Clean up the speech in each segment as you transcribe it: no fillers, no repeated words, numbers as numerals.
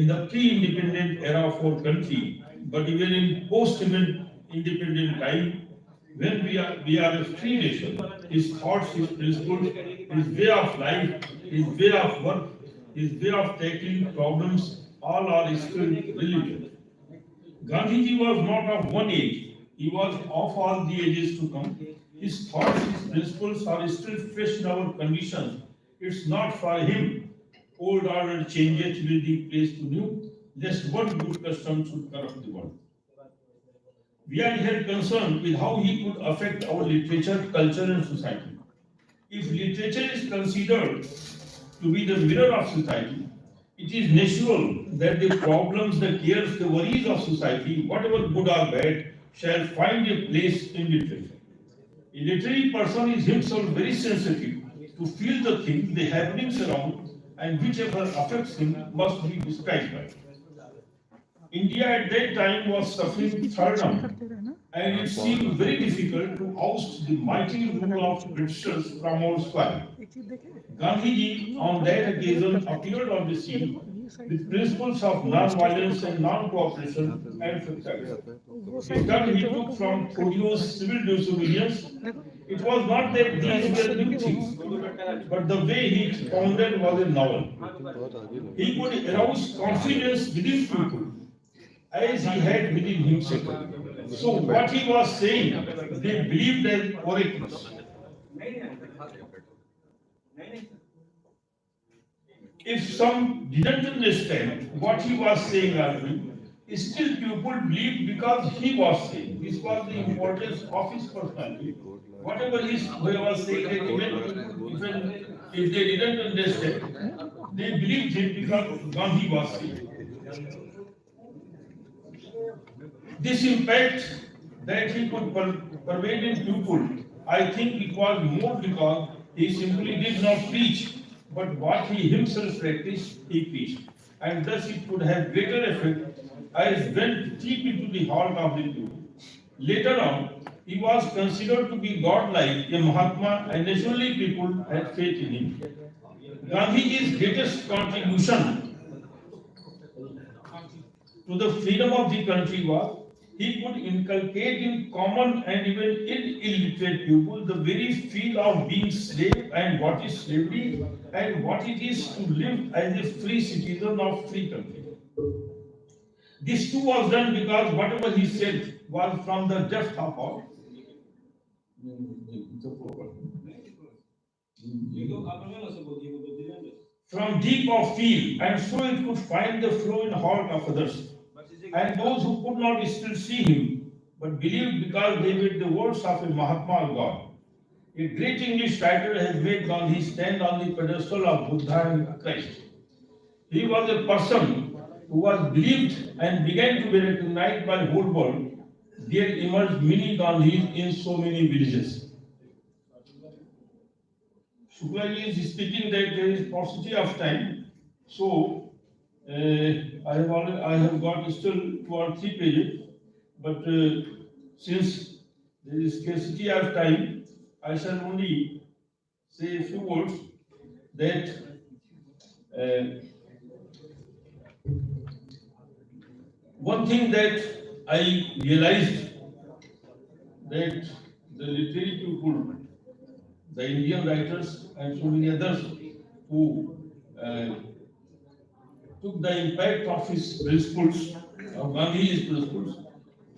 in the pre-independent era of our country, but even in post-independent time, when we are a free nation, his thoughts, his principles, his way of life, his way of work, his way of tackling problems, all are still relevant. Gandhiji was not of one age, he was of all the ages to come. His thoughts, his principles are still fresh in our conditions. It's not for him. Old order changes will be placed to new, lest one good custom should corrupt the world. We are here concerned with how he could affect our literature, culture, and society. If literature is considered to be the mirror of society, it is natural that the problems, the cares, the worries of society, whatever good or bad, shall find a place in literature. A literary person is himself very sensitive to feel the things, the happenings around, and whichever affects him must be described by. India at that time was suffering thraldom, and it seemed very difficult to oust the mighty rule of Britishers from our soil. Gandhiji, on that occasion, appeared on the scene with principles of non-violence and non-cooperation and fraternity. The turn he took from Thorio's civil disobedience, it was not that these were new things, but the way he expounded was a novel. He could arouse confidence within people as he had within himself. So what he was saying, they believed as oracles. If some didn't understand what he was saying earlier, still people believed because he was saying. This was the importance of his personality. Whatever he was saying, that even if they didn't understand, they believed him because Gandhi was saying. This impact that he could pervade in people, I think it was more because he simply did not preach, but what he himself practiced, he preached. And thus it could have greater effect as went deep into the heart of the people. Later on, he was considered to be godlike, a Mahatma, and naturally people had faith in him. Gandhiji's greatest contribution to the freedom of the country was he could inculcate in common and even in illiterate people the very feel of being slave and what is slavery and what it is to live as a free citizen of free country. This too was done because whatever he said was from the depth of our from deep of feel, and so it could find the flow in heart of others. And those who could not still see him, but believed because they read the words of a Mahatma or God. A great English writer has made Gandhi stand on the pedestal of Buddha and Christ. He was a person who was believed and began to be recognized by the whole world. There emerged many Gandhis in so many villages. Shuklaji is speaking that there is paucity of time, so I have got still 2 or 3 pages, but since there is scarcity of time, I shall only say a few words that one thing that I realized that the literary people, the Indian writers and so many others who took the impact of his principles, of Gandhi's principles.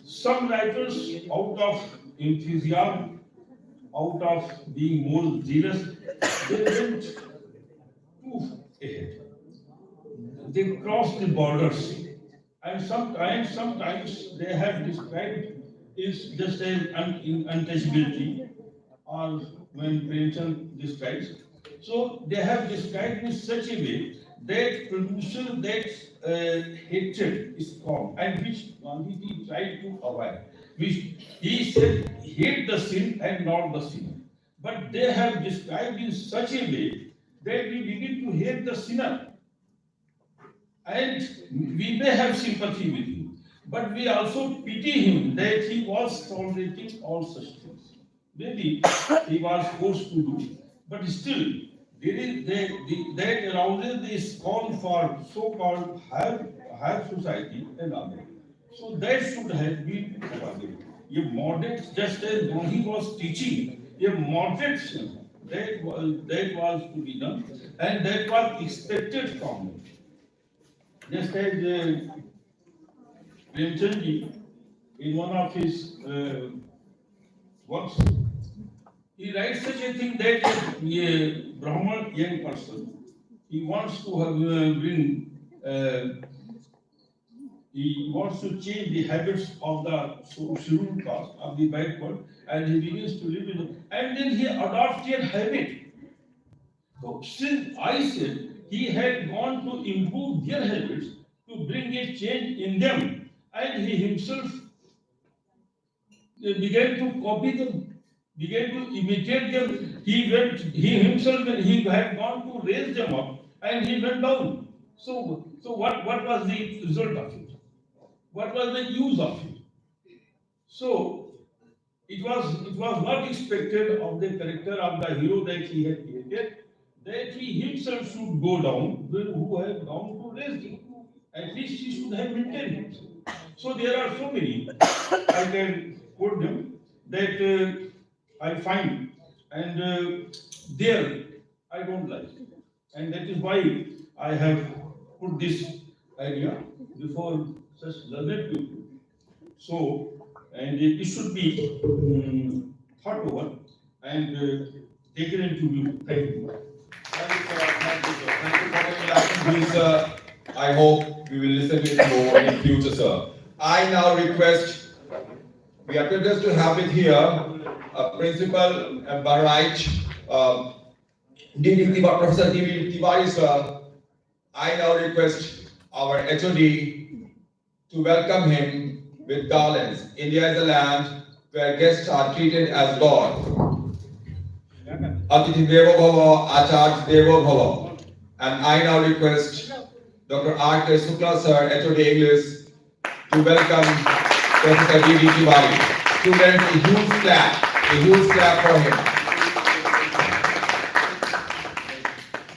Some writers, out of enthusiasm, out of being more zealous, they went too ahead. They crossed the borders, and sometimes they have described is just as untouchability, or when Premchand describes. So they have described in such a way that produces that hatred is called, and which Gandhi tried to avoid. Which he said, hate the sin and not the sinner. But they have described in such a way that we begin to hate the sinner. And we may have sympathy with him, but we also pity him that he was tolerating all such things. Maybe he was forced to do, but still, that arouses the scorn for so-called higher higher society and other. So that should have been provided. A moderate, just as Gandhi was teaching, a moderate that was to be done, and that was expected from him. Just as Premchandji, in one of his works, he writes such a thing that a Brahman young person, he wants to have, he wants to change the habits of the scheduled caste, of the backward, and he begins to live in it, and then he adopts a habit. So since I said he had gone to improve their habits, to bring a change in them, and he himself began to copy them, began to imitate them. He himself, he had gone to raise them up, and he went down. So what was the result of it? What was the use of it? So it was not expected of the character of the hero that he had created that he himself should go down, who had gone to raise him. At least he should have maintained himself. So there are so many, I can quote them, that I find, and there I don't like. And that is why I have put this idea before such learned people. So, and it should be thought over and taken into view. Thank you. Thank you, sir. Thank you, sir. Thank you for coming back to me, sir. I hope we will listen to it more in future, sir. I now request, we are privileged to have it here, Principal Bahraich, Professor D.V. Tiwari, sir. I now request our HOD to welcome him with garlands. India is a land where guests are treated as God. Atithi Devo Bhava, Acharya Devo Bhava. And I now request Dr. R.K. Sukla, sir, HOD English, to welcome Professor D.V. Tiwari. Students, a huge clap for him.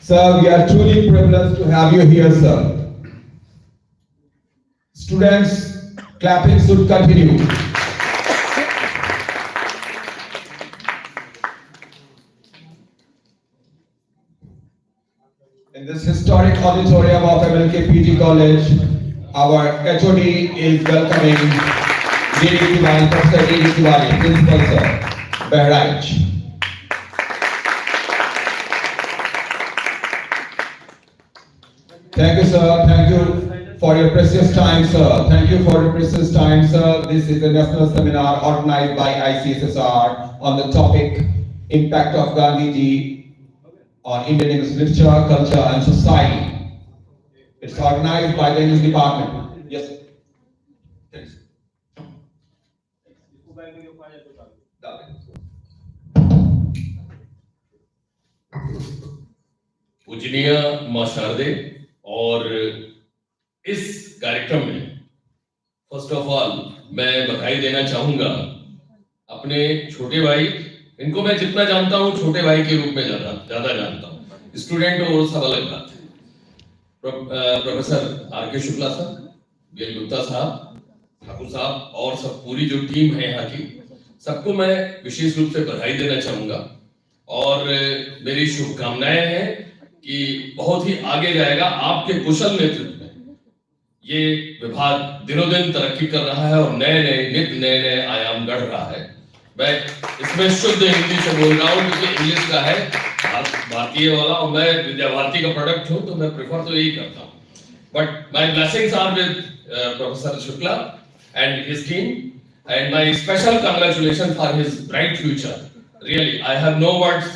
Sir, we are truly privileged to have you here, sir. Students, clapping should continue. In this historic auditorium of MLK PG College, our HOD is welcoming D.V. Tiwari, Professor D.V. Tiwari, Principal Sir, Bahraich. Thank you, sir. Thank you for your precious time, sir. Thank you for your precious time, sir. This is a national seminar organized by ICSSR on the topic Impact of Gandhiji on Indian English Literature, Culture and Society. It's organized by the English Department. Yes, sir. Thanks. पूजनीय मां शारदे और इस कार्यक्रम में first of all मैं बधाई देना चाहूंगा अपने छोटे भाई, इनको मैं जितना जानता हूं छोटे भाई के रूप में ज्यादा जानता हूं, स्टूडेंट और सब अलग बात है। Professor R K. शुक्ला साहब, बीएल गुप्ता साहब, ठाकुर साहब और सब पूरी जो टीम है यहाँ की, सबको मैं विशेष रूप से बधाई देना चाहूंगा और मेरी शुभकामनाएं हैं कि बहुत ही आगे जाएगा। आपके कुशल नेतृत्व में ये विभाग दिनों दिन तरक्की कर रहा है और नित नए आयाम गढ़ रहा है। मैं इसमें शुद्ध हिंदी से बोल रहा हूँ क्योंकि इंग्लिश का है भारतीय वाला और मैं विद्या भारती का प्रोडक्ट हूँ, तो मैं प्रेफर तो यही करता हूँ। But my blessings are with professor Shukla and his team and my special congratulations for his bright future. Really, I have no words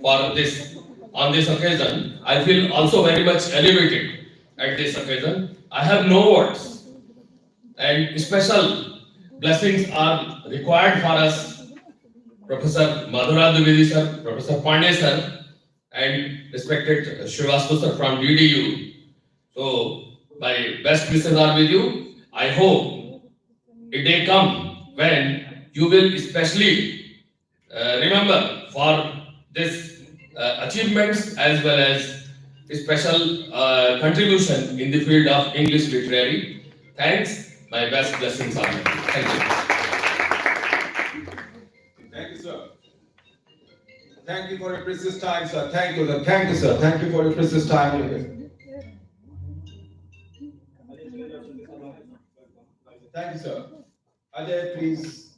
for this on this occasion. I feel also very much elevated at this occasion. I have no words, and special blessings are required for us, Professor Madhura Dwivedi sir, Professor Pandey sir, and respected Srivastava sir from DDU. So my best wishes are with you. I hope a day come when you will especially remember for this achievements as well as special contribution in the field of English literary. Thanks. My best blessings on you. Thank you. Thank you, sir. Thank you for your precious time, sir. Thank you, sir. Thank you, sir. Thank you for your precious time. Thank you, sir. Ajay, please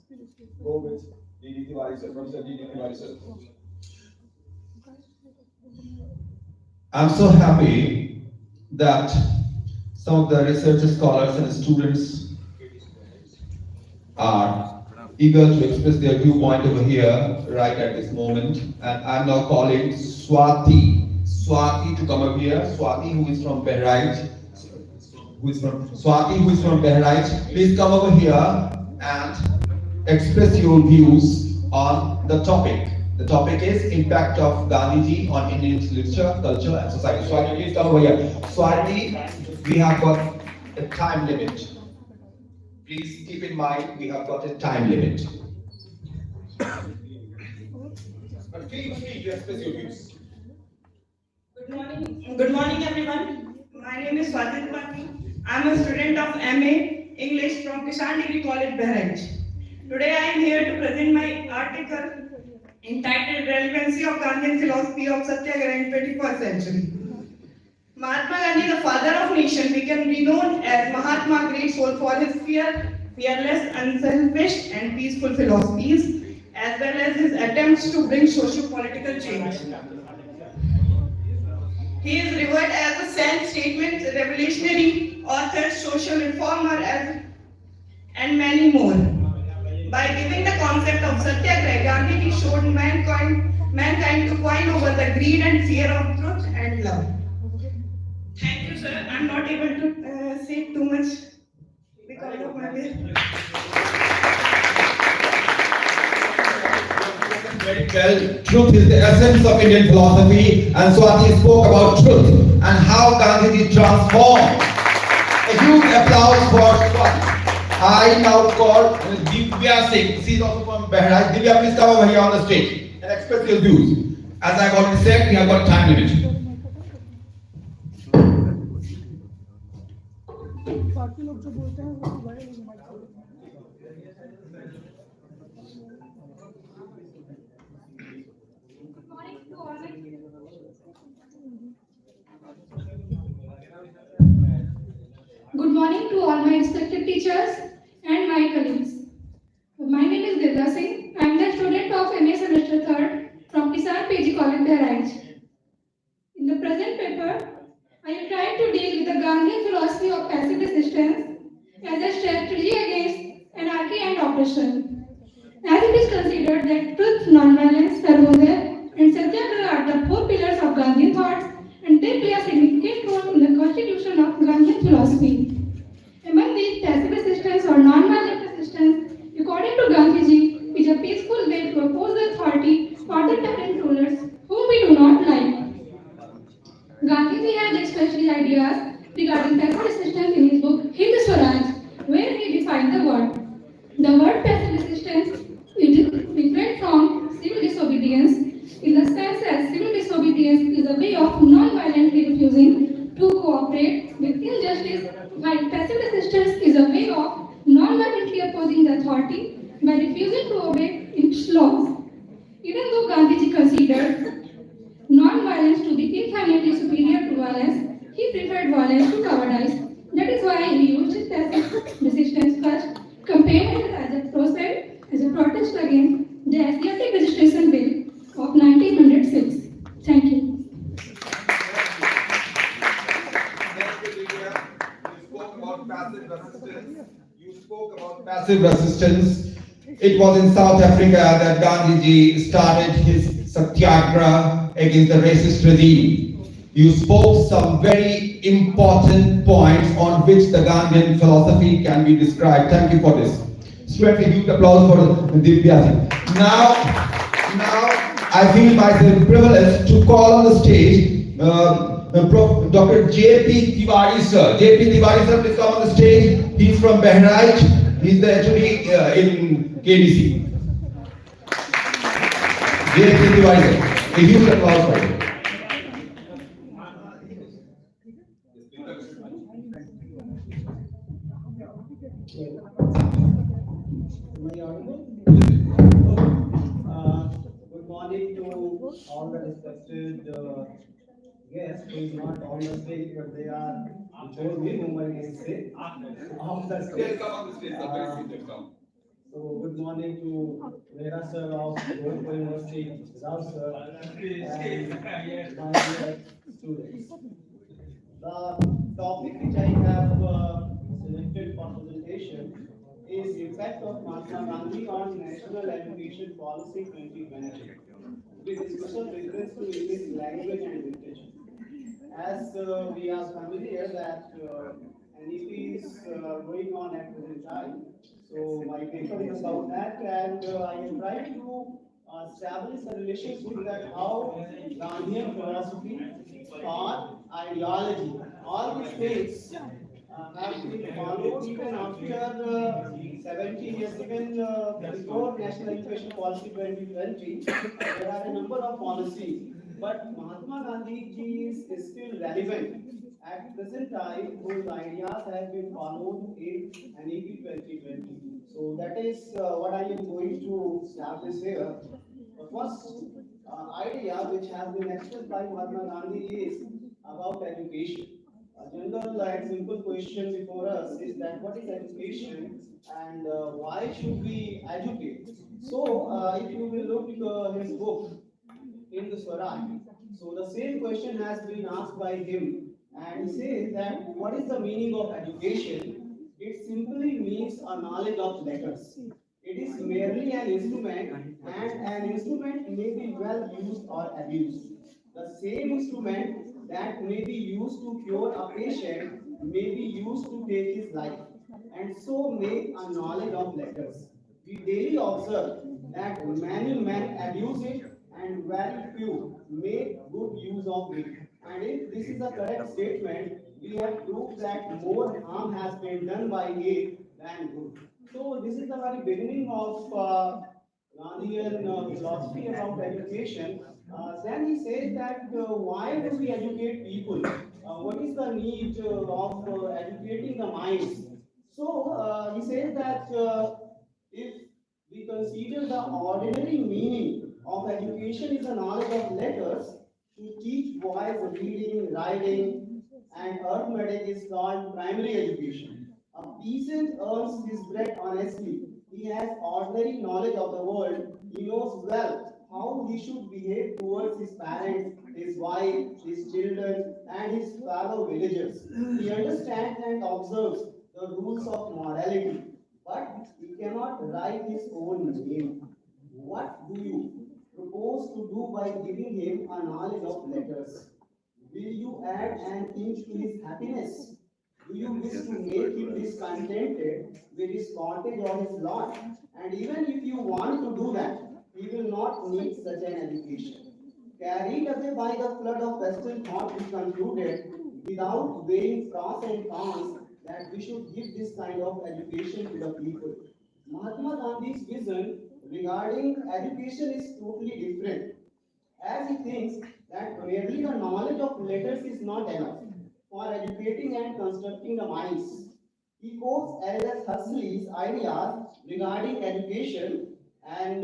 go with D.D. Tiwari, sir. Professor D.D. Tiwari, sir. I'm so happy that some of the research scholars and students are eager to express their viewpoint over here right at this moment. And I'm now calling Swati to come up here. Swati, who is from Bahrain. Swati, who is from Bahrain. Please come over here and express your views on the topic. The topic is impact of Gandhiji on Indian literature, culture, and society. Swati, please come over here. Swati, we have got a time limit. Please keep in mind we have got a time limit. But feel free to express your views. Good morning, everyone. My name is Swati Tripathi. I am a student of MA English from Kishan Degree College, Bahrain. Today I am here to present my article entitled Relevancy of Gandhian Philosophy of Satyagraha in 21st Century. Mahatma Gandhi, the father of nation, became renowned as Mahatma Great Soul for his fearless, unselfish and peaceful philosophies, as well as his attempts to bring socio-political change. He is revered as a self-statement, revolutionary, author, social reformer, and many more. By giving the concept of Satyagraha, Gandhi showed mankind to coin over the greed and fear of truth and love. Thank you, sir. I'm not able to say too much because of my way. Very well, truth is the essence of Indian philosophy, and Swati spoke about truth and how Gandhiji transformed. A huge applause for Swati. I now call Divya Singh. She is also from Bahrain. Divya, please come over here on the stage and express your views. As I've already said, we have got time limit. Good morning to all my respected teachers and my colleagues. My name is Divya Singh. I am the student of MA Semester 3rd from Kisan PG College, Bahrain. In the present paper, I am trying to deal with the Gandhian philosophy of passive resistance as a strategy against anarchy and oppression. As it is considered that truth, non-violence, Sarvodaya, and Satyagraha are the four pillars of Gandhian thoughts, and they play a significant role in the constitution of Gandhian philosophy. Among these, passive resistance or non-violent resistance, according to Gandhiji, is a peaceful way to oppose the authority or the tyrant rulers whom we do not like. Gandhiji has expressed his ideas regarding passive resistance in his book Hind Swaraj, where he defined the word. The word passive resistance is different from civil disobedience in the sense that civil disobedience is a way of non-violently refusing to cooperate with injustice, while passive resistance is a way of non-violently opposing the authority by refusing to obey its laws. Even though Gandhiji considered non-violence to be infinitely superior to violence, he preferred violence to cowardice. That is why he used his passive resistance first, campaigned as a protest against the Asiatic Registration Bill of 1906. Thank you. You spoke about passive resistance. It was in South Africa that Gandhiji started his satyagraha against the racist regime. You spoke some very important points on which the Gandhian philosophy can be described. Thank you for this. Students, a huge applause for Divya. Now I feel myself privileged to call on the stage Dr. J.P. Tiwari sir. J.P. Tiwari sir, please come on the stage. He's from Bahrain. He's the HOD in KDC. J.P. Tiwari sir. A huge applause for you. Am I audible? Good morning to all the respected guests who is not on the stage, but they are before me, whom I can say, off the They'll stage. come on the stage, the very stage will come. So good morning to Vera sir of Gorakhpur University, Rao sir, and my dear students. The topic which I have selected for presentation is impact of Mahatma Gandhi on National Education Policy 2020. The discussion refers to English language and literature. As we are familiar that NEP is going on at present time, so my paper is about that, and I am trying to establish a relationship that how Gandhian philosophy, thought, ideology, all these things have been followed even after 70 years, even before National Education Policy 2020. There are a number of policies, but Mahatma Gandhi ji is still relevant. At present time, those ideas have been followed in NEP 2020. So that is what I am going to establish here. The first idea which has been expressed by Mahatma Gandhi is about education. A general and simple question before us is that what is education and why should we educate? So, if you will look his book in the Swaraj, so the same question has been asked by him, and he says that what is the meaning of education? It simply means a knowledge of letters. It is merely an instrument, and an instrument may be well used or abused. The same instrument that may be used to cure a patient may be used to take his life, and so make a knowledge of letters. We daily observe that many men abuse it and very few make good use of it. And if this is a correct statement, we have proved that more harm has been done by it than good. So this is the very beginning of Gandhian philosophy about education. Then he says that why do we educate people? What is the need of educating the minds? So he says that if we consider the ordinary meaning of education is the knowledge of letters, to teach boys reading, writing, and arithmetic is called primary education. A peasant earns his bread honestly. He has ordinary knowledge of the world. He knows well how he should behave towards his parents, his wife, his children, and his fellow villagers. He understands and observes the rules of morality, but he cannot write his own name. What do you propose to do by giving him a knowledge of letters? Will you add an inch to his happiness? Do you wish to make him discontented with his cottage or his lot? And even if you want to do that, he will not need such an education. Carried away by the flood of Western thought, we concluded, without weighing pros and cons, that we should give this kind of education to the people. Mahatma Gandhi's vision regarding education is totally different, as he thinks that merely the knowledge of letters is not enough for educating and constructing the minds. He quotes Aldous Huxley's ideas regarding education, and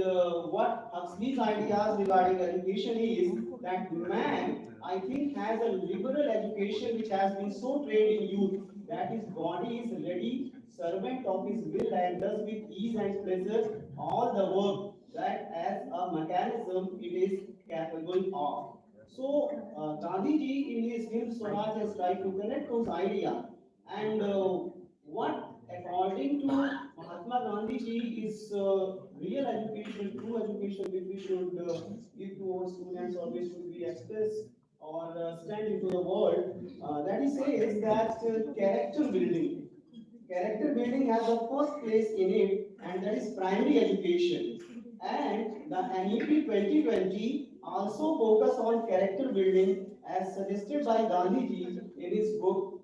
what Huxley's ideas regarding education is that man, I think, has a liberal education which has been so trained in youth that his body is ready, servant of his will, and does with ease and pleasure all the work that as a mechanism it is capable of. So, Gandhiji in his hymn Swaraj has tried to connect those ideas, and what according to Mahatma Gandhi ji is real education, true education which we should give to our students or which should be expressed or stand into the world, that he says that character building. Character building has the first place in it, and that is primary education. And the NEP 2020 also focus on character building as suggested by Gandhiji in his book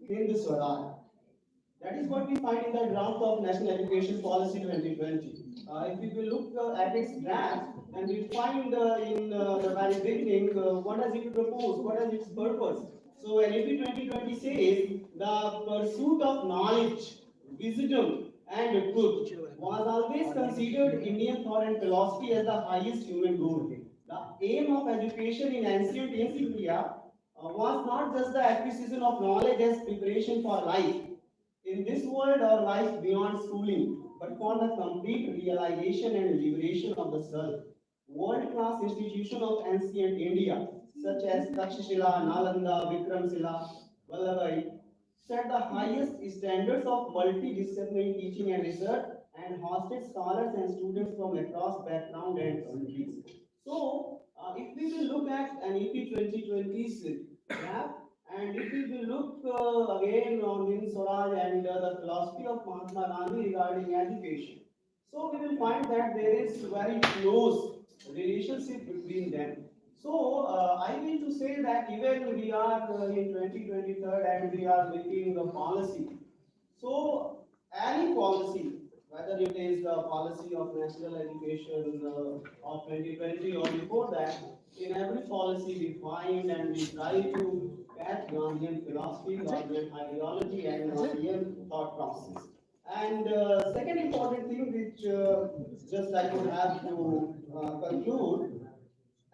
Hind Swaraj. That is what we find in the draft of National Education Policy 2020. If we will look at its draft, then we find in the very beginning what does it propose, what is its purpose. So NAP 2020 says the pursuit of knowledge wisdom, and truth was always considered Indian thought and philosophy as the highest human goal. The aim of education in ancient India was not just the acquisition of knowledge as preparation for life in this world or life beyond schooling, but for the complete realization and liberation of the self. World-class institutions of ancient India, such as Takshashila, Nalanda, Vikramshila, Vallabhai, set the highest standards of multidisciplinary teaching and research and hosted scholars and students from across backgrounds and countries. So, if we will look at an EP 2020's map, and if we will look again on Hind Swaraj and the philosophy of Mahatma Gandhi regarding education, so we will find that there is very close relationship between them. So I mean to say that even we are in 2023 and we are making a policy. So any policy, whether it is the policy of national education of 2020 or before that, in every policy we find and we try to catch Gandhian philosophy, Gandhian ideology, and Gandhian thought process. And second important thing which just I would have to conclude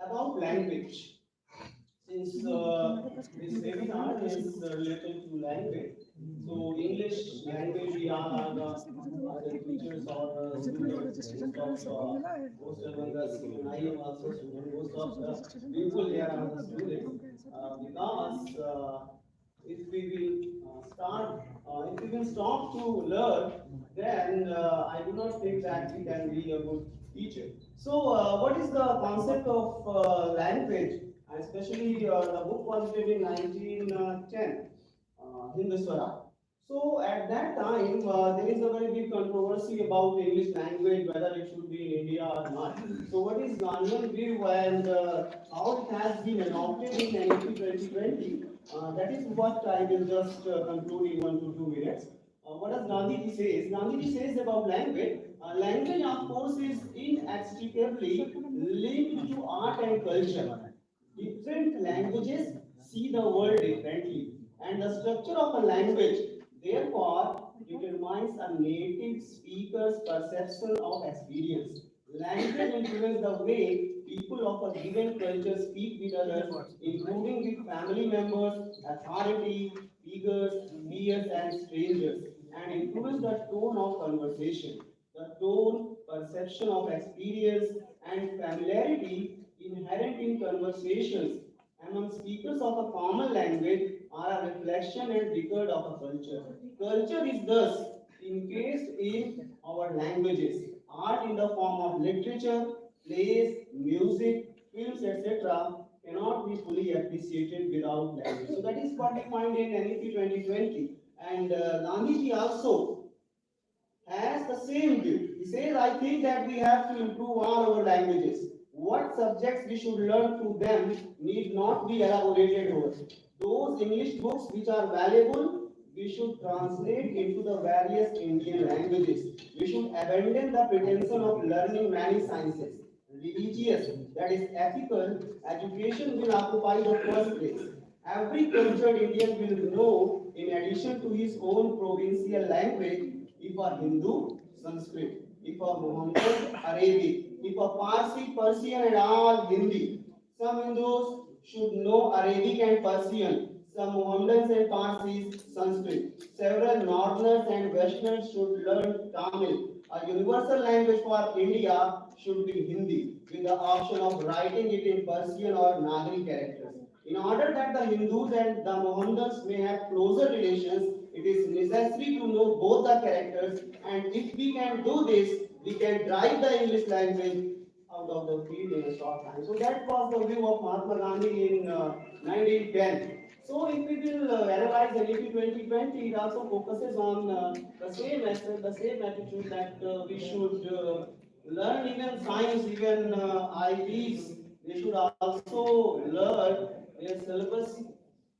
about language. Since this webinar is related to language, so English language we are the teachers or students, most of most among us, even I am also student, most of the people here are the students, because if we will if we will stop to learn, then I do not think that we can be a good teacher. So, what is the concept of language? Especially the book was written in 1910, Hinduswara. So at that time, there is a very big controversy about English language, whether it should be in India or not. So what is Gandhian view and how it has been adopted in NEP 2020? That is what I will just conclude in 1 to 2 minutes. What does Gandhiji says? Gandhiji says about language. Language, of course, is inextricably linked to art and culture. Different languages see the world differently, and the structure of a language, therefore, determines a native speaker's perception of experience. Language influences the way people of a given culture speak with others, including with family members, authority, figures, peers, and strangers, and influence the tone of conversation. The tone, perception of experience, and familiarity inherent in conversations among speakers of a common language are a reflection and record of a culture. Culture is thus encased in our languages. Art in the form of literature, plays, music, films, etc. cannot be fully appreciated without language. So that is what we find in NEP 2020. And Gandhiji also has the same view. He says, I think that we have to improve all our languages. What subjects we should learn through them need not be elaborated over. Those English books which are valuable, we should translate into the various Indian languages. We should abandon the pretension of learning many sciences. Religious, that is ethical, education will occupy the first place. Every cultured Indian will know, in addition to his own provincial language, if a Hindu, Sanskrit, if a Mohammedan, Arabic, if a Parsi, Persian, and all Hindi. Some Hindus should know Arabic and Persian, some Mohammedans and Parsis, Sanskrit. Several Northerners and Westerners should learn Tamil. A universal language for India should be Hindi, with the option of writing it in Persian or Nagari characters. In order that the Hindus and the Mohammedans may have closer relations, it is necessary to know both the characters, and if we can do this, we can drive the English language out of the field in a short time. So that was the view of Mahatma Gandhi in 1910. So if we will analyze the NEP 2020, it also focuses on the same method, the same attitude that we should learn even science, even ITs. They should also learn their syllabus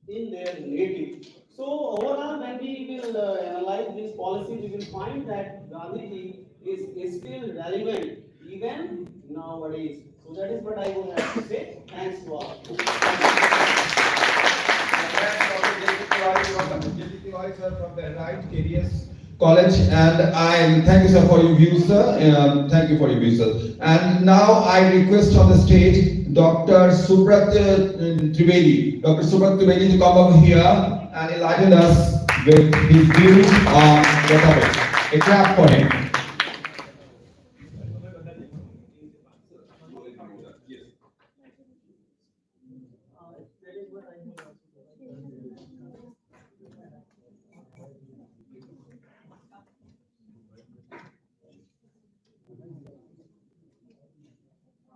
in their native. So overall, when we will analyze this policy, we will find that Gandhiji is still relevant even nowadays. So that is what I would have to say. Thanks to all. Thanks, Dr. J.P. Tiwari sir from the Right Careers College, and thank you, sir, for your views, sir. Thank you for your views, sir. And now I request on the stage Dr. Subrat Trivedi. Dr. Subrat Trivedi to come over here and enlighten us with his views on the topic. A clap for him.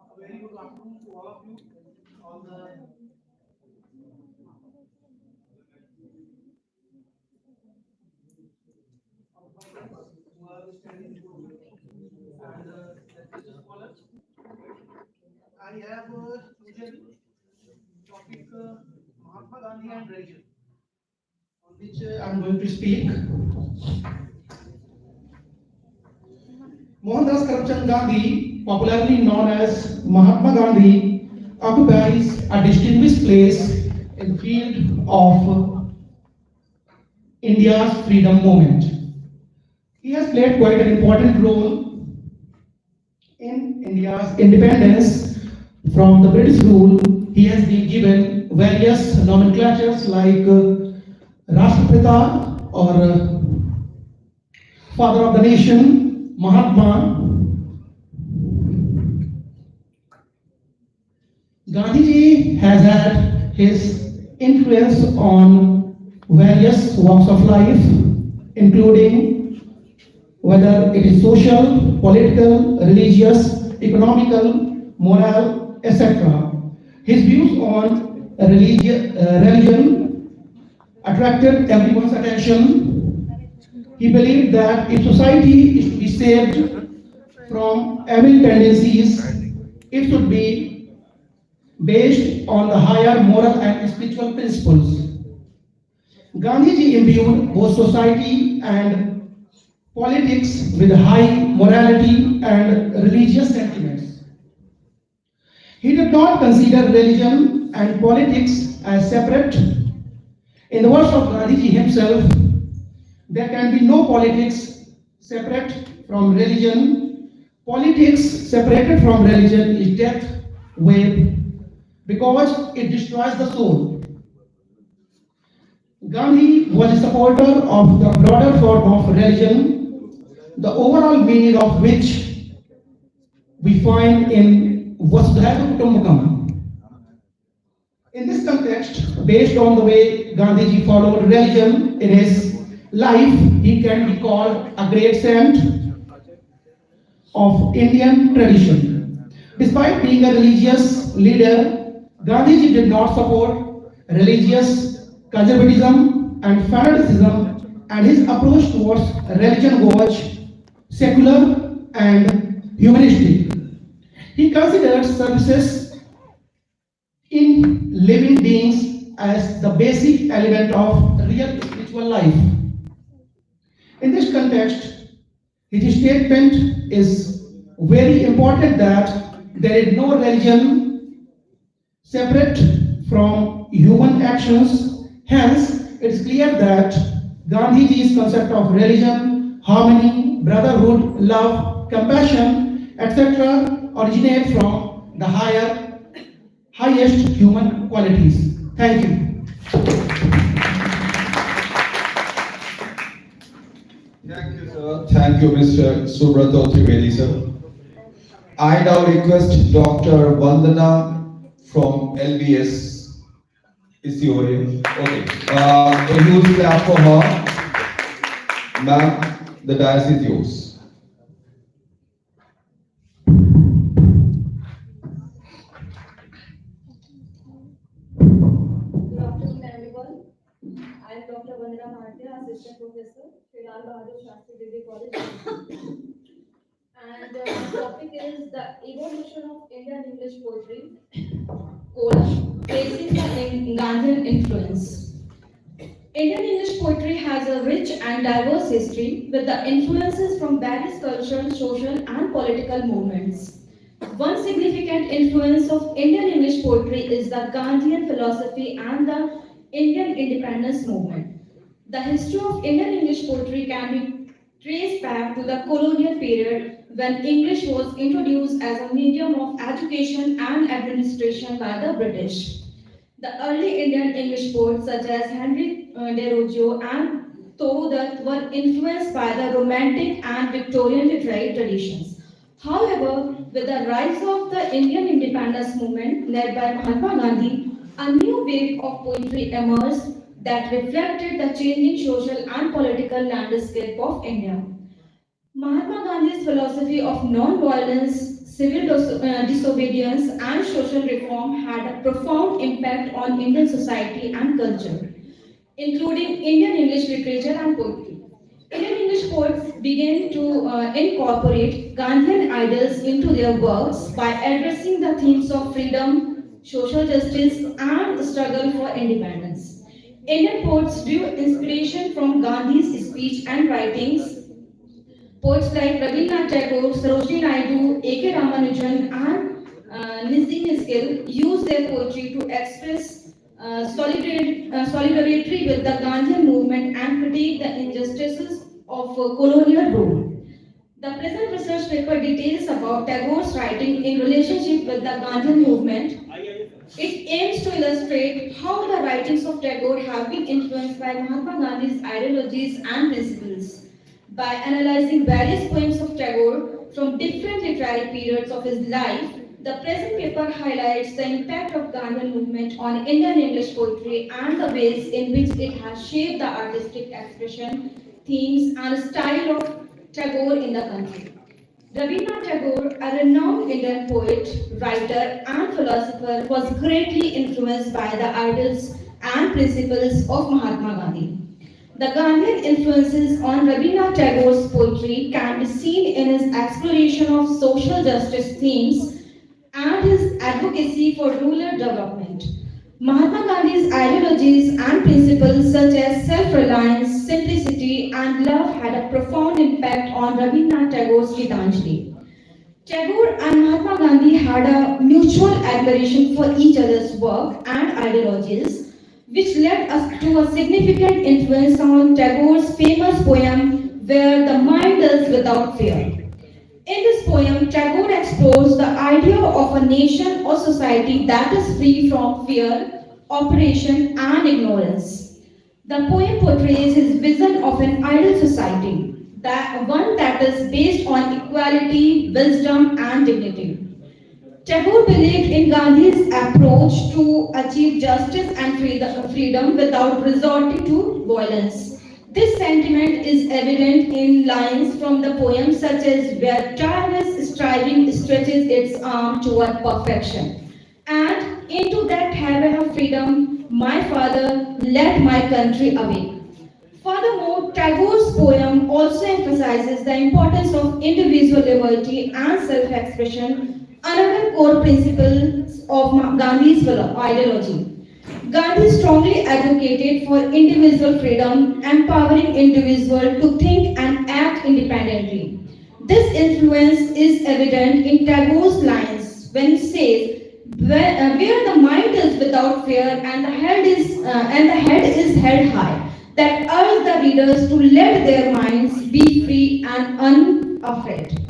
A very good afternoon to all of you, all the who are studying and the scholars. I have chosen topic Mahatma Gandhi and religion, on which I'm going to speak. Mohandas Karamchand Gandhi, popularly known as Mahatma Gandhi, occupies a distinguished place in the field of India's freedom movement. He has played quite an important role in India's independence from the British rule. He has been given various nomenclatures like Rashtrapita or Father of the Nation, Mahatma. Gandhiji has had his influence on various walks of life, including whether it is social, political, religious, economical, moral, etc. His views on religion attracted everyone's attention. He believed that if society is to be saved from evil tendencies, it should be based on the higher moral and spiritual principles. Gandhiji imbued both society and politics with high morality and religious sentiments. He did not consider religion and politics as separate. In the words of Gandhiji himself, there can be no politics separate from religion. Politics separated from religion is death wave because it destroys the soul. Gandhi was a supporter of the broader form of religion, the overall meaning of which we find in Vasudhaiva Kutumbakam. In this context, based on the way Gandhiji followed religion in his life, he can be called a great saint of Indian tradition. Despite being a religious leader, Gandhiji did not support religious conservatism and fanaticism, and his approach towards religion was secular and humanistic. He considered services in living beings as the basic element of real spiritual life. In this context, his statement is very important that there is no religion separate from human actions. Hence, it is clear that Gandhiji's concept of religion, harmony, brotherhood, love, compassion, etc. originate from the highest human qualities. Thank you. Thank you, sir. Thank you, Mr. Subrato Trivedi, sir. I now request Dr. Vandana from LBS. Is she over here? Okay. A huge clap for her. Ma'am, the dais is yours. Good afternoon, everyone. I am Dr. Vandana Bhartia, Assistant Professor, Sri Lal Bahadur Shastri Degree College. And the topic is the evolution of Indian English poetry, tracing the Gandhian influence. Indian English poetry has a rich and diverse history with the influences from various cultural, social, and political movements. One significant influence of Indian English poetry is the Gandhian philosophy and the Indian independence movement. The history of Indian English poetry can be trace back to the colonial period when English was introduced as a medium of education and administration by the British. The early Indian English poets such as Henry Deroggio and Thoreau were influenced by the Romantic and Victorian literary traditions. However, with the rise of the Indian independence movement led by Mahatma Gandhi, a new wave of poetry emerged that reflected the changing social and political landscape of India. Mahatma Gandhi's philosophy of non-violence, disobedience, and social reform had a profound impact on Indian society and culture, including Indian English literature and poetry. Indian English poets began to incorporate Gandhian ideals into their works by addressing the themes of freedom, social justice, and the struggle for independence. Indian poets drew inspiration from Gandhi's speech and writings. Poets like Rabindranath Tagore, Sarojini Naidu, A.K. Ramanujan, and Nizam Skill used their poetry to express solidarity with the Gandhian movement and critique the injustices of colonial rule. The present research paper details about Tagore's writing in relationship with the Gandhian movement. It aims to illustrate how the writings of Tagore have been influenced by Mahatma Gandhi's ideologies and principles. By analyzing various poems of Tagore from different literary periods of his life, the present paper highlights the impact of Gandhian movement on Indian English poetry and the ways in which it has shaped the artistic expression, themes, and style of Tagore in the country. Rabindranath Tagore, a renowned Indian poet, writer, and philosopher, was greatly influenced by the ideals and principles of Mahatma Gandhi. The Gandhian influences on Rabindranath Tagore's poetry can be seen in his exploration of social justice themes and his advocacy for rural development. Mahatma Gandhi's ideologies and principles such as self-reliance, simplicity, and love had a profound impact on Rabindranath Tagore's Gitanjali. Tagore and Mahatma Gandhi had a mutual admiration for each other's work and ideologies, which led us to a significant influence on Tagore's famous poem, Where the Mind is Without Fear. In this poem, Tagore explores the idea of a nation or society that is free from fear, oppression, and ignorance. The poem portrays his vision of an ideal society, one that is based on equality, wisdom, and dignity. Tagore believed in Gandhi's approach to achieve justice and freedom without resorting to violence. This sentiment is evident in lines from the poem such as where tireless striving stretches its arm toward perfection. And into that heaven of freedom, my father led my country away. Furthermore, Tagore's poem also emphasizes the importance of individual liberty and self-expression, another core principle of Gandhi's ideology. Gandhi strongly advocated for individual freedom, empowering individuals to think and act independently. This influence is evident in Tagore's lines when he says, where the mind is without fear and the head is held high, that urge the readers to let their minds be free and unafraid.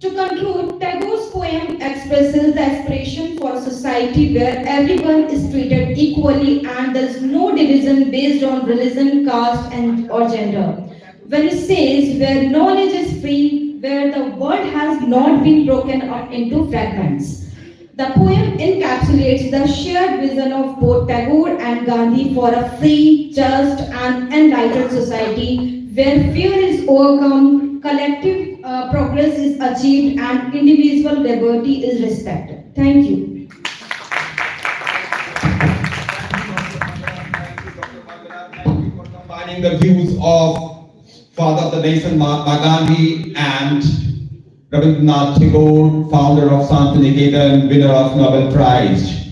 To conclude, Tagore's poem expresses the aspiration for a society where everyone is treated equally and there is no division based on religion, caste, or gender. When it says, where knowledge is free, where the world has not been broken up into fragments. The poem encapsulates the shared vision of both Tagore and Gandhi for a free, just, and enlightened society where fear is overcome, collective progress is achieved, and individual liberty is respected. Thank you. Thank you for combining the views of Father of the Nation Mahatma Gandhi and Rabindranath Tagore, founder of Santiniketan, winner of Nobel Prize.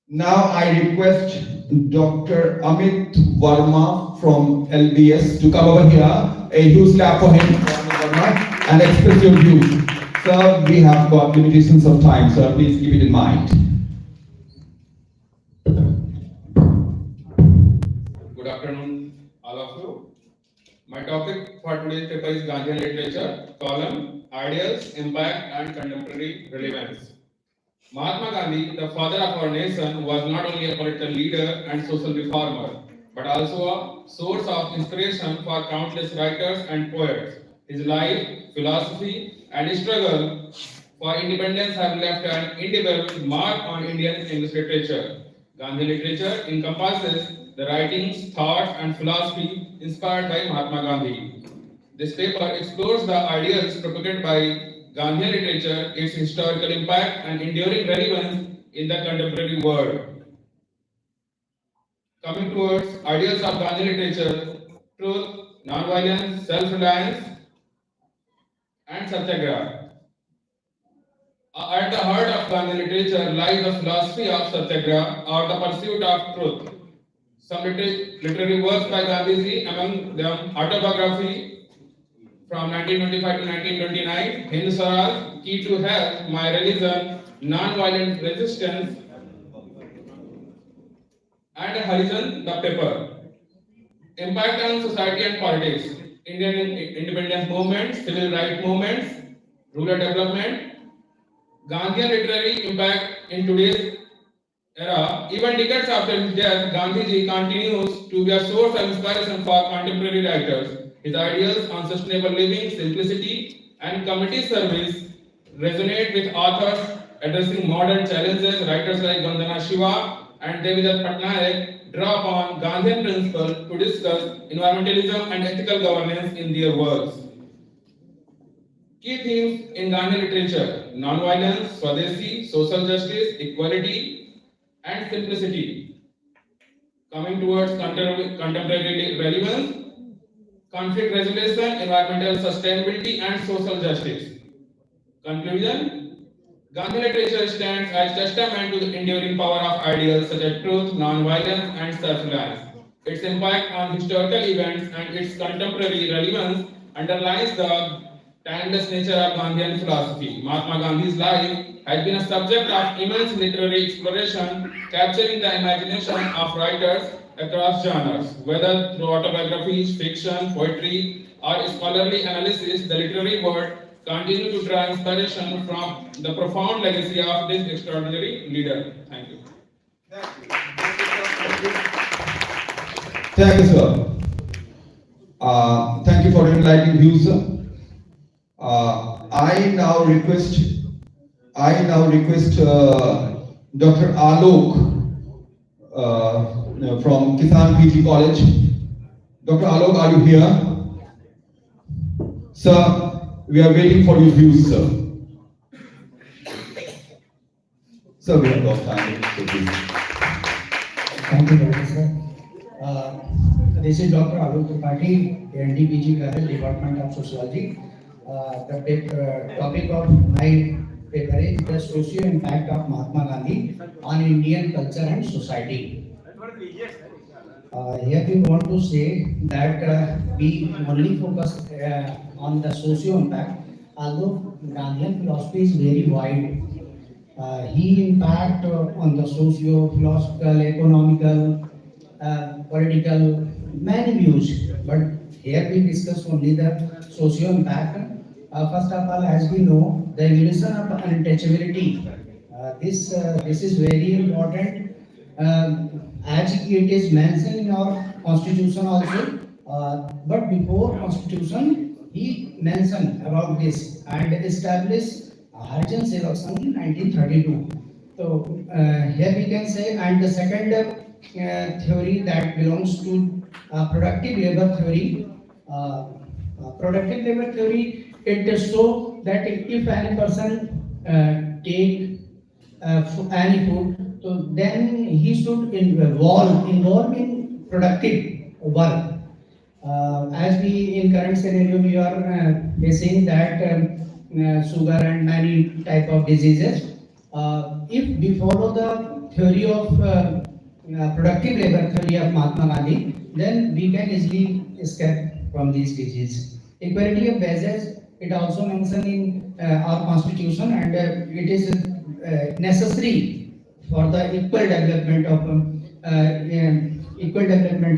Now I request Dr. Amit Verma from LBS to come over here. A huge clap for him, Dr. Verma, and express your views. Sir, we have got limitations of time, sir. Please keep it in mind. Good afternoon, all of you. My topic for today's paper is Gandhian literature, column, ideals, impact and contemporary relevance. Mahatma Gandhi, the father of our nation, was not only a political leader and social reformer, but also a source of inspiration for countless writers and poets. His life, philosophy, and struggle for independence have left an indelible mark on Indian English literature. Gandhi literature encompasses the writings, thoughts, and philosophy inspired by Mahatma Gandhi. This paper explores the ideals propagated by Gandhian literature, its historical impact, and enduring relevance in the contemporary world. Coming towards ideals of Gandhian literature, truth, nonviolence, self-reliance, and satyagraha. At the heart of Gandhian literature lies the philosophy of satyagraha or the pursuit of truth. Some literary works by Gandhiji, among them autobiography from 1925 to 1929, Hind Swaraj, Key to Health, My Religion, Non-Violent Resistance, and Harijan the Paper. Impact on society and politics, Indian independence movement, civil rights movements, rural development, Gandhian literary impact in today's era. Even decades after his death, Gandhiji continues to be a source of inspiration for contemporary writers. His ideals on sustainable living, simplicity, and community service resonate with authors addressing modern challenges. Writers like Vandana Shiva and Devidat Patnaik draw upon Gandhian principles to discuss environmentalism and ethical governance in their works. Key themes in Gandhian literature: nonviolence, Swadeshi, social justice, equality, and simplicity. Coming towards contemporary relevance, conflict resolution, environmental sustainability, and social justice. Conclusion: Gandhi literature stands as testament to the enduring power of ideals such as truth, nonviolence, and self-reliance. Its impact on historical events and its contemporary relevance underlines the timeless nature of Gandhian philosophy. Mahatma Gandhi's life has been a subject of immense literary exploration, capturing the imagination of writers across genres. Whether through autobiographies, fiction, poetry, or scholarly analysis, the literary world continues to draw inspiration from the profound legacy of this extraordinary leader. Thank you. Thank you, sir. Thank you for enlightening views, sir. I now request Dr. Alok from Kisan PG College. Dr. Alok, are you here? Sir, we are waiting for your views, sir. Sir, we have got time. So please. Thank you very much, sir. This is Dr. Alok Tripathi, NDPG College, Department of Sociology. The topic of my paper is the socio impact of Mahatma Gandhi on Indian culture and society. Here we want to say that we only focus on the socio impact, although Gandhian philosophy is very wide. He impact on the socio, philosophical, economical, political, many views. But here we discuss only the socio impact. First of all, as we know, the evolution of untouchability. This is very important. As it is mentioned in our constitution also. But before constitution, he mentioned about this and established Harijan Sevak Sangh in 1932. So here we can say, and the second theory that belongs to productive labor theory. Productive labor theory, it is so that if any person take any food, so then he should involve in productive work. As we in current scenario we are facing that sugar and many type of diseases. If we follow the theory of productive labor theory of Mahatma Gandhi, then we can easily escape from these diseases. Equality of wages, it also mentioned in our constitution, and it is necessary for the equal development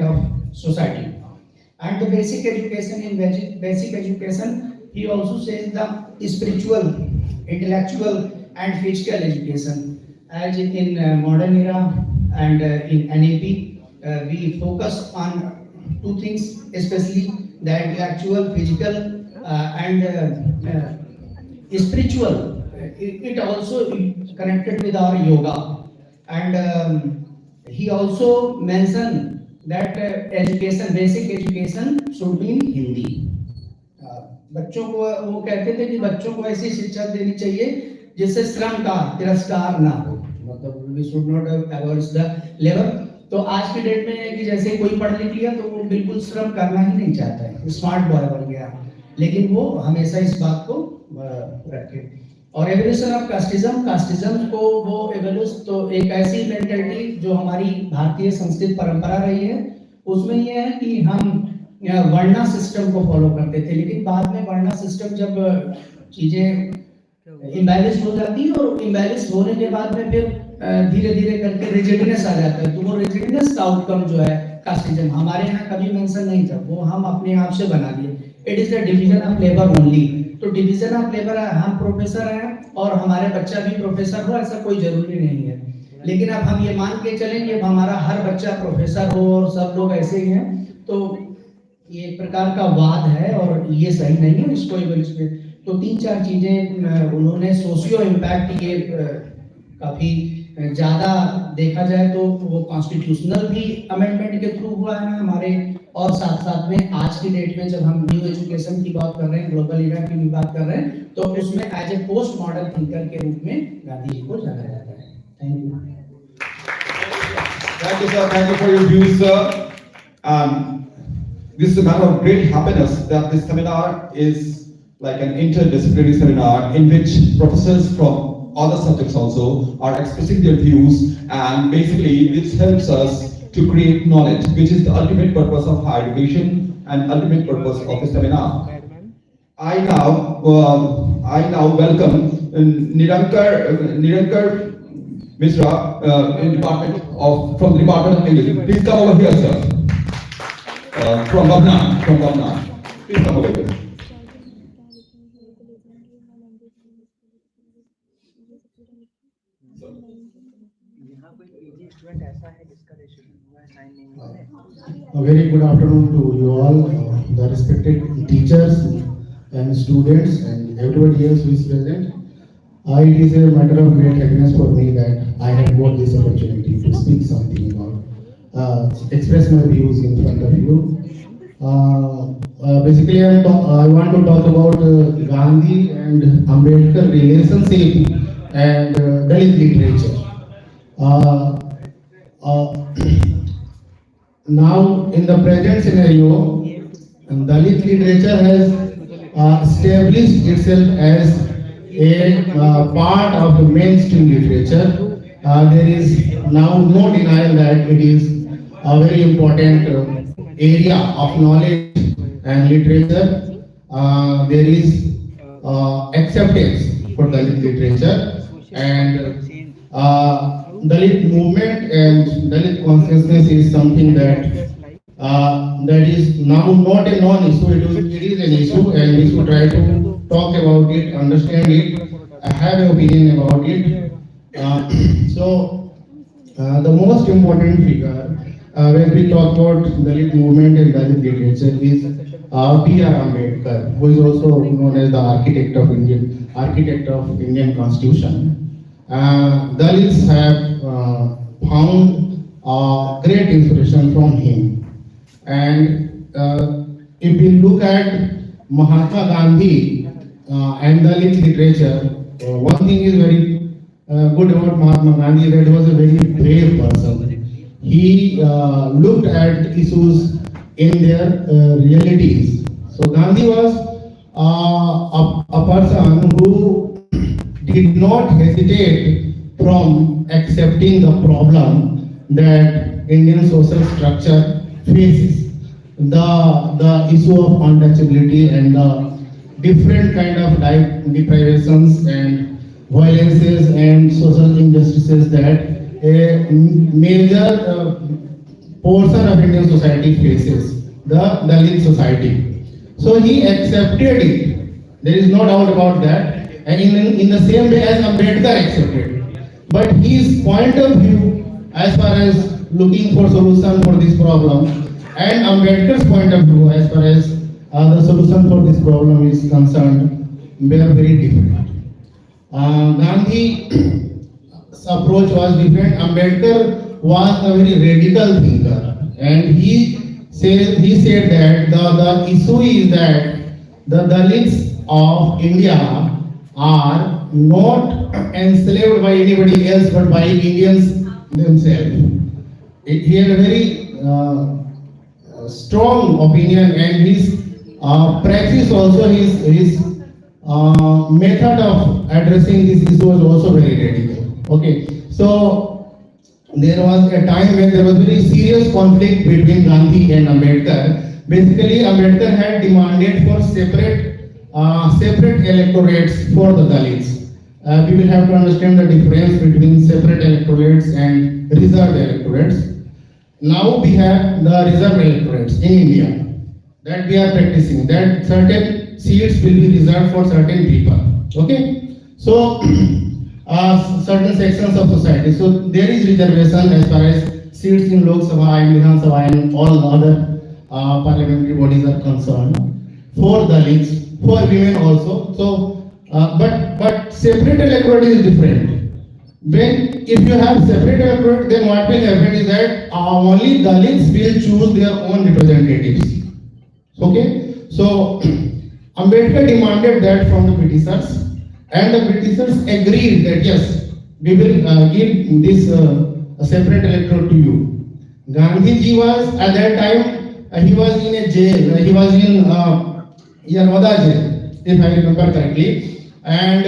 of society. And the basic education, in basic education, he also says the spiritual, intellectual and physical education. As in modern era and in NAP, we focus on two things, especially the intellectual, physical and spiritual. It also connected with our yoga. And he also mentioned that education, basic education should be in Hindi. बच्चों को वो कहते थे कि बच्चों को ऐसी शिक्षा देनी चाहिए जिससे श्रम का तिरस्कार ना हो, मतलब we should not abolish the labor. तो आज के डेट में है कि जैसे कोई पढ़ लिख लिया तो वो बिल्कुल श्रम करना ही नहीं चाहता है, स्मार्ट बॉय बन गया, लेकिन वो हमेशा इस बात को रखे. और एवोल्यूशन ऑफ कास्टिज्म को वो एवोल्यूशन तो एक ऐसी मेंटालिटी जो हमारी भारतीय संस्कृत परंपरा रही है, उसमें ये है कि हम वर्णा सिस्टम को फॉलो करते थे, लेकिन बाद में वर्णा सिस्टम जब चीजें इम्बैलेंस हो जाती है और इम्बैलेंस होने के बाद में फिर धीरे धीरे करके रिजिडनेस आ जाता है, तो वो रिजिडनेस का आउटकम जो है कास्टिज्म हमारे यहाँ कभी मेंशन नहीं था, वो हम अपने आप से बना लिए. It is the division of labour only. तो डिवीजन ऑफ लेबर, हम प्रोफेसर हैं और हमारे बच्चा भी प्रोफेसर हो ऐसा कोई जरूरी नहीं है, लेकिन अब हम ये मान के चलें कि हमारा हर बच्चा प्रोफेसर हो और सब लोग ऐसे ही हैं, तो ये एक प्रकार का वाद है और ये सही नहीं है. इसको तो 3-4 चीजें उन्होंने सोशियो इम्पैक्ट, ये काफी ज्यादा देखा जाए तो वो कॉन्स्टिट्यूशनल भी अमेंडमेंट के थ्रू हुआ है हमारे, और साथ साथ में आज की डेट में जब हम न्यू एजुकेशन की बात कर रहे हैं, ग्लोबल इरा की भी बात कर रहे हैं, तो उसमें as a post modern thinker के रूप में गांधी जी को जाना जाता है. Thank you. Thank you, sir. Thank you for your views, sir. This is a matter of great happiness that this seminar is like an interdisciplinary seminar in which professors from other subjects also are expressing their views, and basically this helps us to create knowledge, which is the ultimate purpose of higher education and ultimate purpose of the seminar. I now welcome Nirankar Mishra from the Department of English. Please come over here, sir. From Bhavna. Please come over here. A very good afternoon to you all, the respected teachers and students and everybody else who is present. It is a matter of great happiness for me that I have got this opportunity to speak something about, express my views in front of you. Basically, I want to talk about Gandhi and Ambedkar relationship and Dalit literature. Now, in the present scenario, Dalit literature has established itself as a part of the mainstream literature. There is now no denial that it is a very important area of knowledge and literature. There is acceptance for Dalit literature, and Dalit movement and Dalit consciousness is something that is now not a non-issue. It is an issue, and we should try to talk about it, understand it, have an opinion about it. So the most important figure when we talk about Dalit movement and Dalit literature is B.R. Ambedkar, who is also known as the architect of Indian Constitution. Dalits have found great inspiration from him, and if we look at Mahatma Gandhi and Dalit literature, one thing is very good about Mahatma Gandhi, that he was a very brave person. He looked at issues in their realities. So Gandhi was a person who did not hesitate from accepting the problem that Indian social structure faces. The issue of untouchability and the different kind of life deprivations and violences and social injustices that a major portion of Indian society faces. the Dalit society. So he accepted it. There is no doubt about that. And in the same way as Ambedkar accepted. But his point of view as far as looking for solution for this problem and Ambedkar's point of view as far as the solution for this problem is concerned were very different. Gandhi's approach was different. Ambedkar was a very radical thinker, and he said that the issue is that the Dalits of India are not enslaved by anybody else but by Indians themselves. He had a very strong opinion, and his practice also his method of addressing this issue was also very radical. Okay, so there was a time when there was very serious conflict between Gandhi and Ambedkar. Basically, Ambedkar had demanded for separate electorates for the Dalits. We will have to understand the difference between separate electorates and reserved electorates. Now we have the reserved electorates in India that we are practicing, that certain seats will be reserved for certain people. Okay, so certain sections of society. So there is reservation as far as seats in Lok Sabha and Vidhan Sabha and all other parliamentary bodies are concerned. For Dalits, for women also. So, but separate electorate is different. When if you have separate electorate, then what will happen is that only Dalits will choose their own representatives. Okay, so Ambedkar demanded that from the Britishers, and the Britishers agreed that yes, we will give this separate electorate to you. Gandhiji was at that time he was in a jail. He was in Yarwada jail, if I remember correctly, and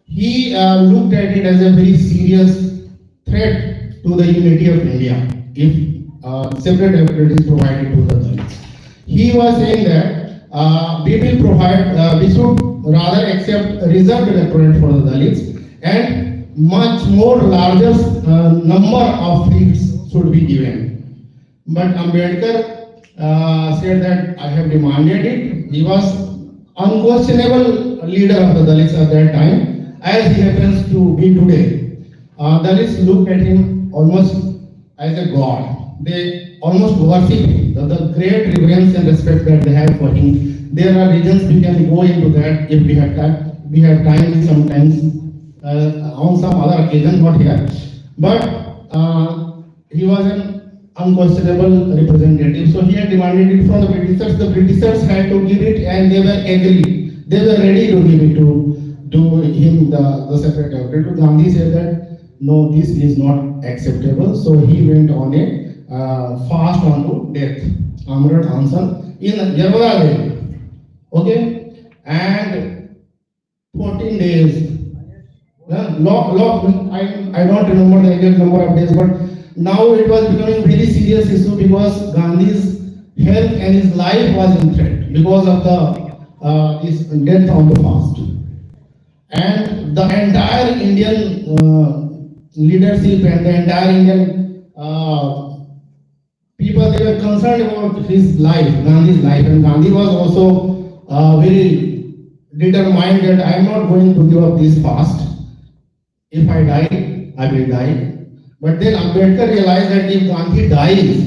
he looked at it as a very serious threat to the unity of India if separate electorate is provided to the Dalits. He was saying that we will provide, we should rather accept reserved electorate for the Dalits, and much more larger number of seats should be given. But Ambedkar said that I have demanded it. He was unquestionable leader of the Dalits at that time, as he happens to be today. Dalits look at him almost as a god. They almost worship him. The great reverence and respect that they have for him. There are reasons we can go into that if we have time. We have time sometimes on some other occasion, not here. But he was an unquestionable representative. So he had demanded it from the Britishers. The Britishers had to give it, and they were agreed. They were ready to give it to him the separate electorate. Gandhi said that no, this is not acceptable. So he went on a fast unto death, Amrit Hansan in Yarwada jail. Okay, and 14 days. I don't remember the exact number of days, but now it was becoming very serious issue because Gandhi's health and his life was in threat because of the his death on the fast. And the entire Indian leadership and the entire Indian people, they were concerned about his life, Gandhi's life, and Gandhi was also very determined that I am not going to give up this fast. If I die, I will die. But then Ambedkar realized that if Gandhi dies,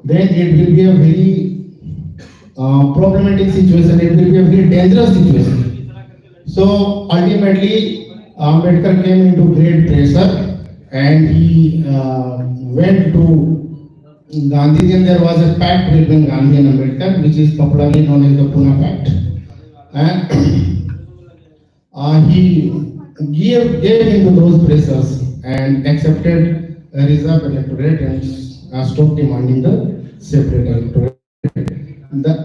then it will be a very problematic situation, it will be a very dangerous situation. So ultimately, Ambedkar came into great pressure, and he went to Gandhi. Then there was a pact between Gandhi and Ambedkar, which is popularly known as the Pune Pact. And he gave into those pressures and accepted a reserve electorate and stopped demanding the separate electorate.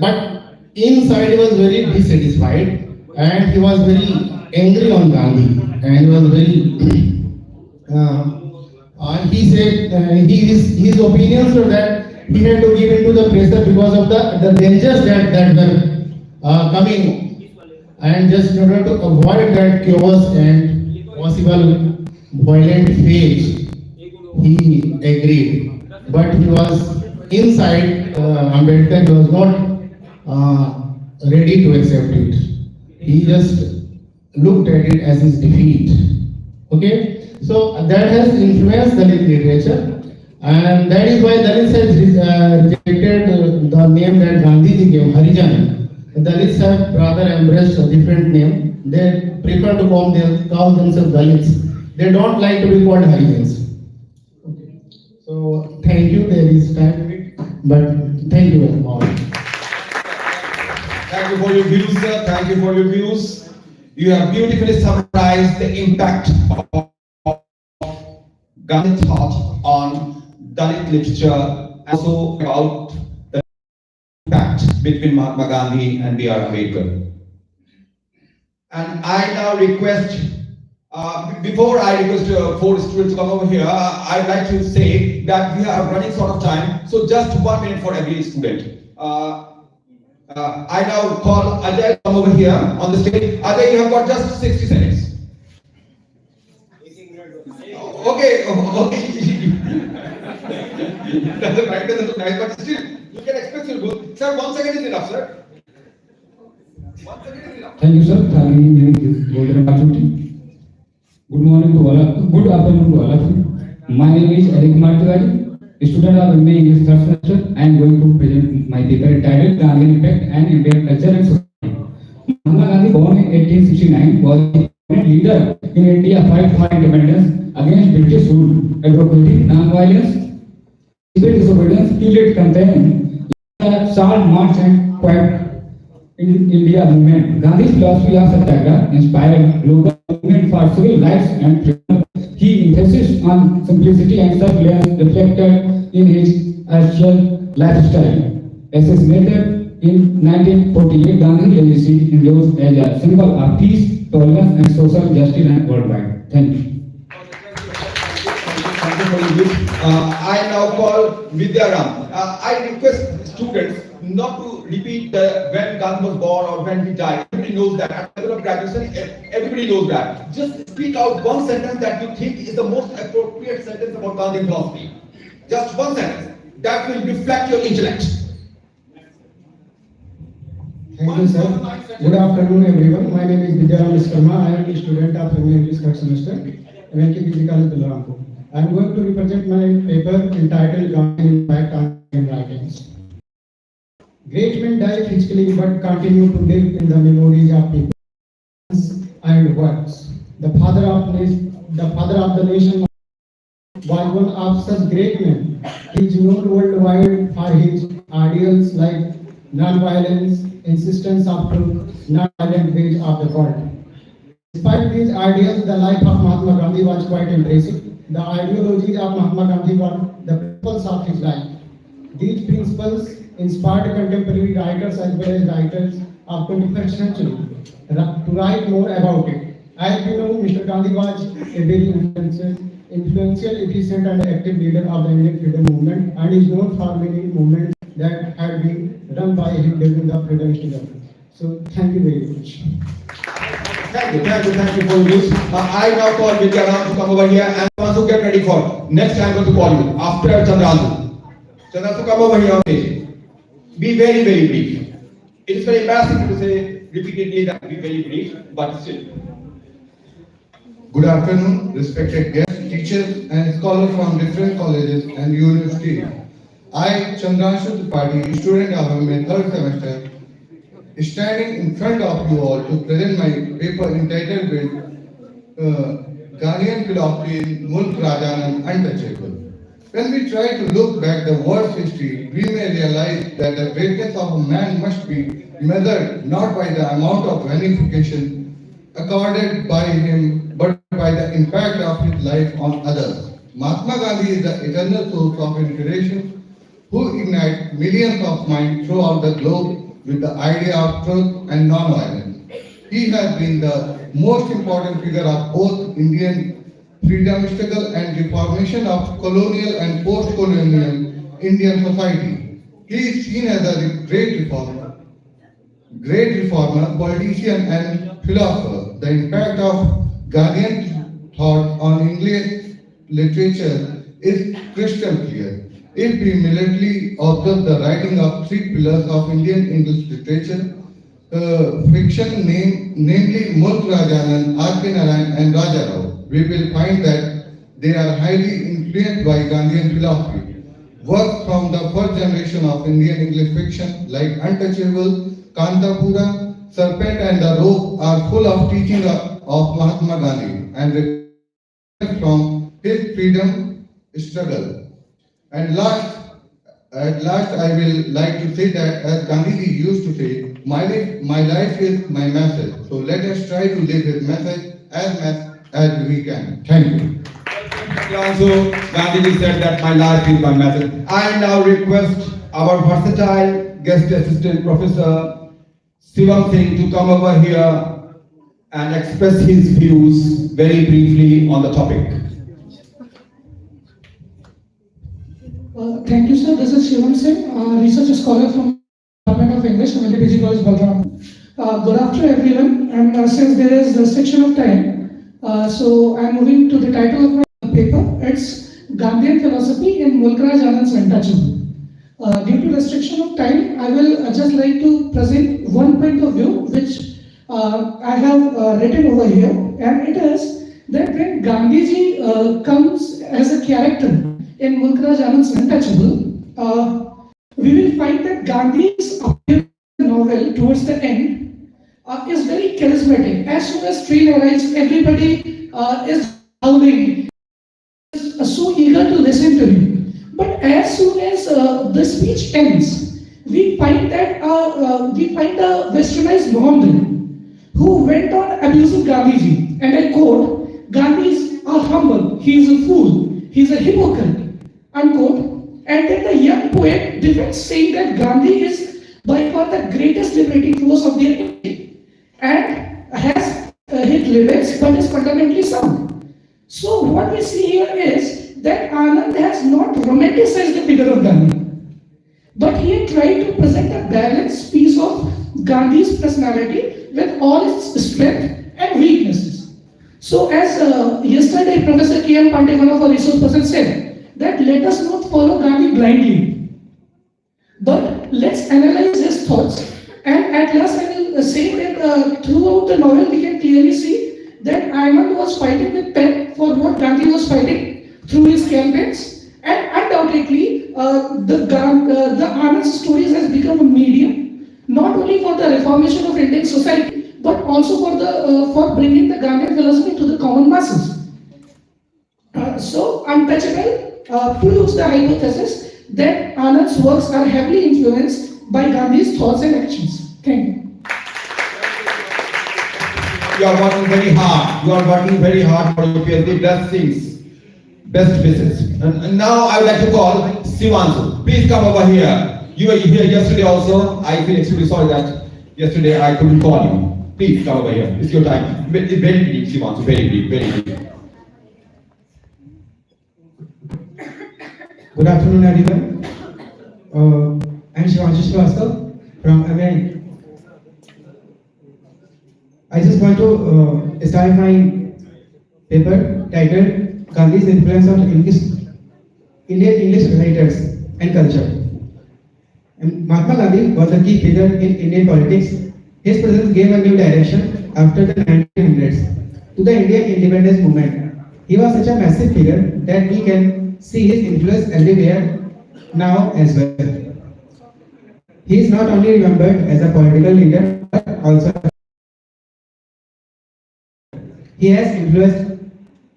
But inside he was very dissatisfied, and he was very angry on Gandhi, and he was very he said his opinions were that he had to give into the pressure because of the dangers that were coming, and just in order to avoid that chaos and possible violent fate, he agreed. But he was inside Ambedkar was not ready to accept it. He just looked at it as his defeat. Okay, so that has influenced Dalit literature, and that is why Dalits has rejected the name that Gandhiji gave, Harijan. The Dalits have rather embraced a different name. They prefer to call themselves Dalits. They don't like to be called Harijans. So thank you. There is time limit, but thank you very much. Thank you for your views, sir. Thank you for your views. You have beautifully summarized the impact of Gandhi thought on Dalit literature, and also about the impact between Mahatma Gandhi and B.R. Ambedkar. And I now request, before I request 4 students to come over here, I'd like to say that we are running short of time, so just 1 minute for every student. I now call Ajay to come over here on the stage. Ajay, you have got just 60 seconds. Okay, okay. Doesn't look nice, but still, you can express your goal. Sir, 1 second is enough, sir. 1 second is enough. Thank you, sir, for giving me this golden opportunity. Good morning to all of, good afternoon to all of you. My name is Eric Martiwari, a student of MA English third semester. I am going to present my paper entitled Gandhian Impact and Indian Culture and Society. Mahatma Gandhi, born in 1869, was a prominent leader in India fight for independence against British rule, advocating non-violence, civil disobedience. He led campaign the Salt March and Quiet in India movement. Gandhi's philosophy of Satyagraha inspired global movement for civil rights and freedom. He emphasized on simplicity and self-reliance reflected in his actual lifestyle. Assassinated in 1948, Gandhi's legacy endures as a symbol of peace, tolerance, and social justice worldwide. Thank you. I now call Vidyaram. I request students not to repeat when Gandhi was born or when he died. Everybody knows that. At the level of graduation, everybody knows that. Just speak out one sentence that you think is the most appropriate sentence about Gandhi philosophy. Just one sentence. That will reflect your intellect. Thank you, sir. Good afternoon, everyone. My name is Vidyaram Viskarma. I am a student of MA English third semester, MLK Education Channel. I am going to represent my paper entitled Gandhian Impact on Indian Writings. Great men die physically but continue to live in the memories of people and works. The father of the nation was one of such great men. He is known worldwide for his ideals like non-violence, insistence of truth, non-violent ways of the world. Despite these ideals, the life of Mahatma Gandhi was quite impressive. The ideologies of Mahatma Gandhi were the principles of his life. These principles inspired contemporary writers as well as writers of 21st century to write more about it. As we know, Mr. Gandhi was a very influential, efficient and active leader of the Indian freedom movement and is known for many movements that had been run by him during the freedom struggle. So thank you very much. Thank you for this. I now call Vidyaram to come over here and also get ready for next time I'm going to call you after Chandransu. Chandransu, come over here on stage. Be very, very brief. It is very embarrassing to say repeatedly that be very brief, but still. Good afternoon, respected guests, teachers, and scholars from different colleges and universities. I, Chandranshu Tripathi, student of my third semester, standing in front of you all to present my paper entitled Gandhian Philosophy in Mulk Rajan and Untouchable. When we try to look back the world's history, we may realize that the greatness of a man must be measured not by the amount of benefaction accorded by him, but by the impact of his life on others. Mahatma Gandhi is the eternal source of inspiration who ignites millions of minds throughout the globe with the idea of truth and non-violence. He has been the most important figure of both Indian freedom struggle and reformation of colonial and post-colonial Indian society. He is seen as a great reformer, politician and philosopher. The impact of Gandhian thought on English literature is crystal clear. If we immediately observe the writing of three pillars of Indian English literature, fiction, namely Mulk Rajanan, R.K. Narayan and Raja Rao, we will find that they are highly influenced by Gandhian philosophy. Works from the first generation of Indian English fiction like Untouchable, Kantapura, Serpent and the Rope are full of teaching of Mahatma Gandhi and reflect from his freedom struggle. And at last, I will like to say that, as Gandhiji used to say, my life is my message. So let us try to live his message as much as we can. Thank you. Also, Gandhiji said that my life is my message. I now request our versatile guest assistant, Professor Shivam Singh, to come over here and express his views very briefly on the topic. Thank you, sir. This is Shivam Singh, research scholar from Department of English, MLK Education College, Balram. Good afternoon, everyone. And since there is restriction of time, so I'm moving to the title of my paper. It's Gandhian Philosophy in Mulk Rajanan's Untouchable. Due to restriction of time, I will just like to present one point of view which I have written over here, and it is that when Gandhiji comes as a character in Mulk Rajanan's Untouchable, we will find that Gandhi's novel towards the end is very charismatic. As soon as train arrives, everybody is howling, is so eager to listen to him. But as soon as the speech ends, we find that a westernized Mohammedan who went on abusing Gandhiji, and I quote, "Gandhi is a humble, he is a fool, he is a hypocrite," unquote. And then the young poet defends, saying that Gandhi is by far the greatest liberating force of their age and has hit limits but is fundamentally sound. So what we see here is that Anand has not romanticized the figure of Gandhi, but he had tried to present a balanced piece of Gandhi's personality with all its strength and weaknesses. So as yesterday Professor K.M. Pandey, one of our resource persons, said, that let us not follow Gandhi blindly, but let's analyze his thoughts. And at last I will say that throughout the novel we can clearly see that Anand was fighting with pen for what Gandhi was fighting through his campaigns, and undoubtedly the Anand's stories has become a medium not only for the reformation of Indian society but also for bringing the Gandhian philosophy to the common masses. So Untouchable proves the hypothesis that Anand's works are heavily influenced by Gandhi's thoughts and actions. Thank you. You are working very hard. You are working very hard for your PhD. Best things, best wishes. And now I would like to call Sivansu. Please come over here. You were here yesterday also. I feel extremely sorry that yesterday I couldn't call you. Please come over here. It's your time. Very brief, Sivansu. Very brief. Very brief. Good afternoon, everyone. I'm Shivanshu Srivastava from MLK. I just want to start my paper titled Gandhi's Influence on Indian English Writers and Culture. And Mahatma Gandhi was a key figure in Indian politics. His presence gave a new direction after the 1900s to the Indian independence movement. He was such a massive figure that we can see his influence everywhere now as well. He is not only remembered as a political leader, but also he has influenced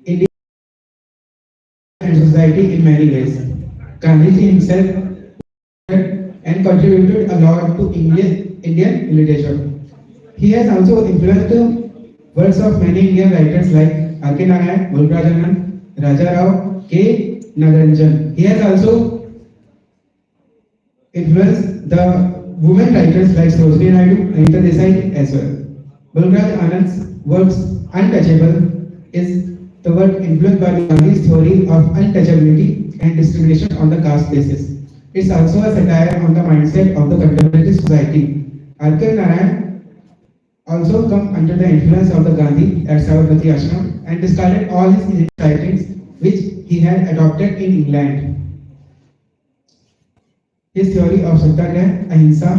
Indian and society in many ways. Gandhiji himself and contributed a lot to Indian literature. He has also influenced the works of many Indian writers like R.K. Narayan, Mulk Rajanan, Raja Rao, K. Nagaranjan. He has also influenced the women writers like Sarojini Naidu, Anita Desai as well. Mulk Rajanan's works Untouchable is the work influenced by Gandhi's theory of untouchability and discrimination on the caste basis. It's also a satire on the mindset of the contemporary society. R.K. Narayan also come under the influence of the Gandhi at Sabarmati Ashram and discarded all his writings which he had adopted in England. His theory of satyagraha, ahimsa,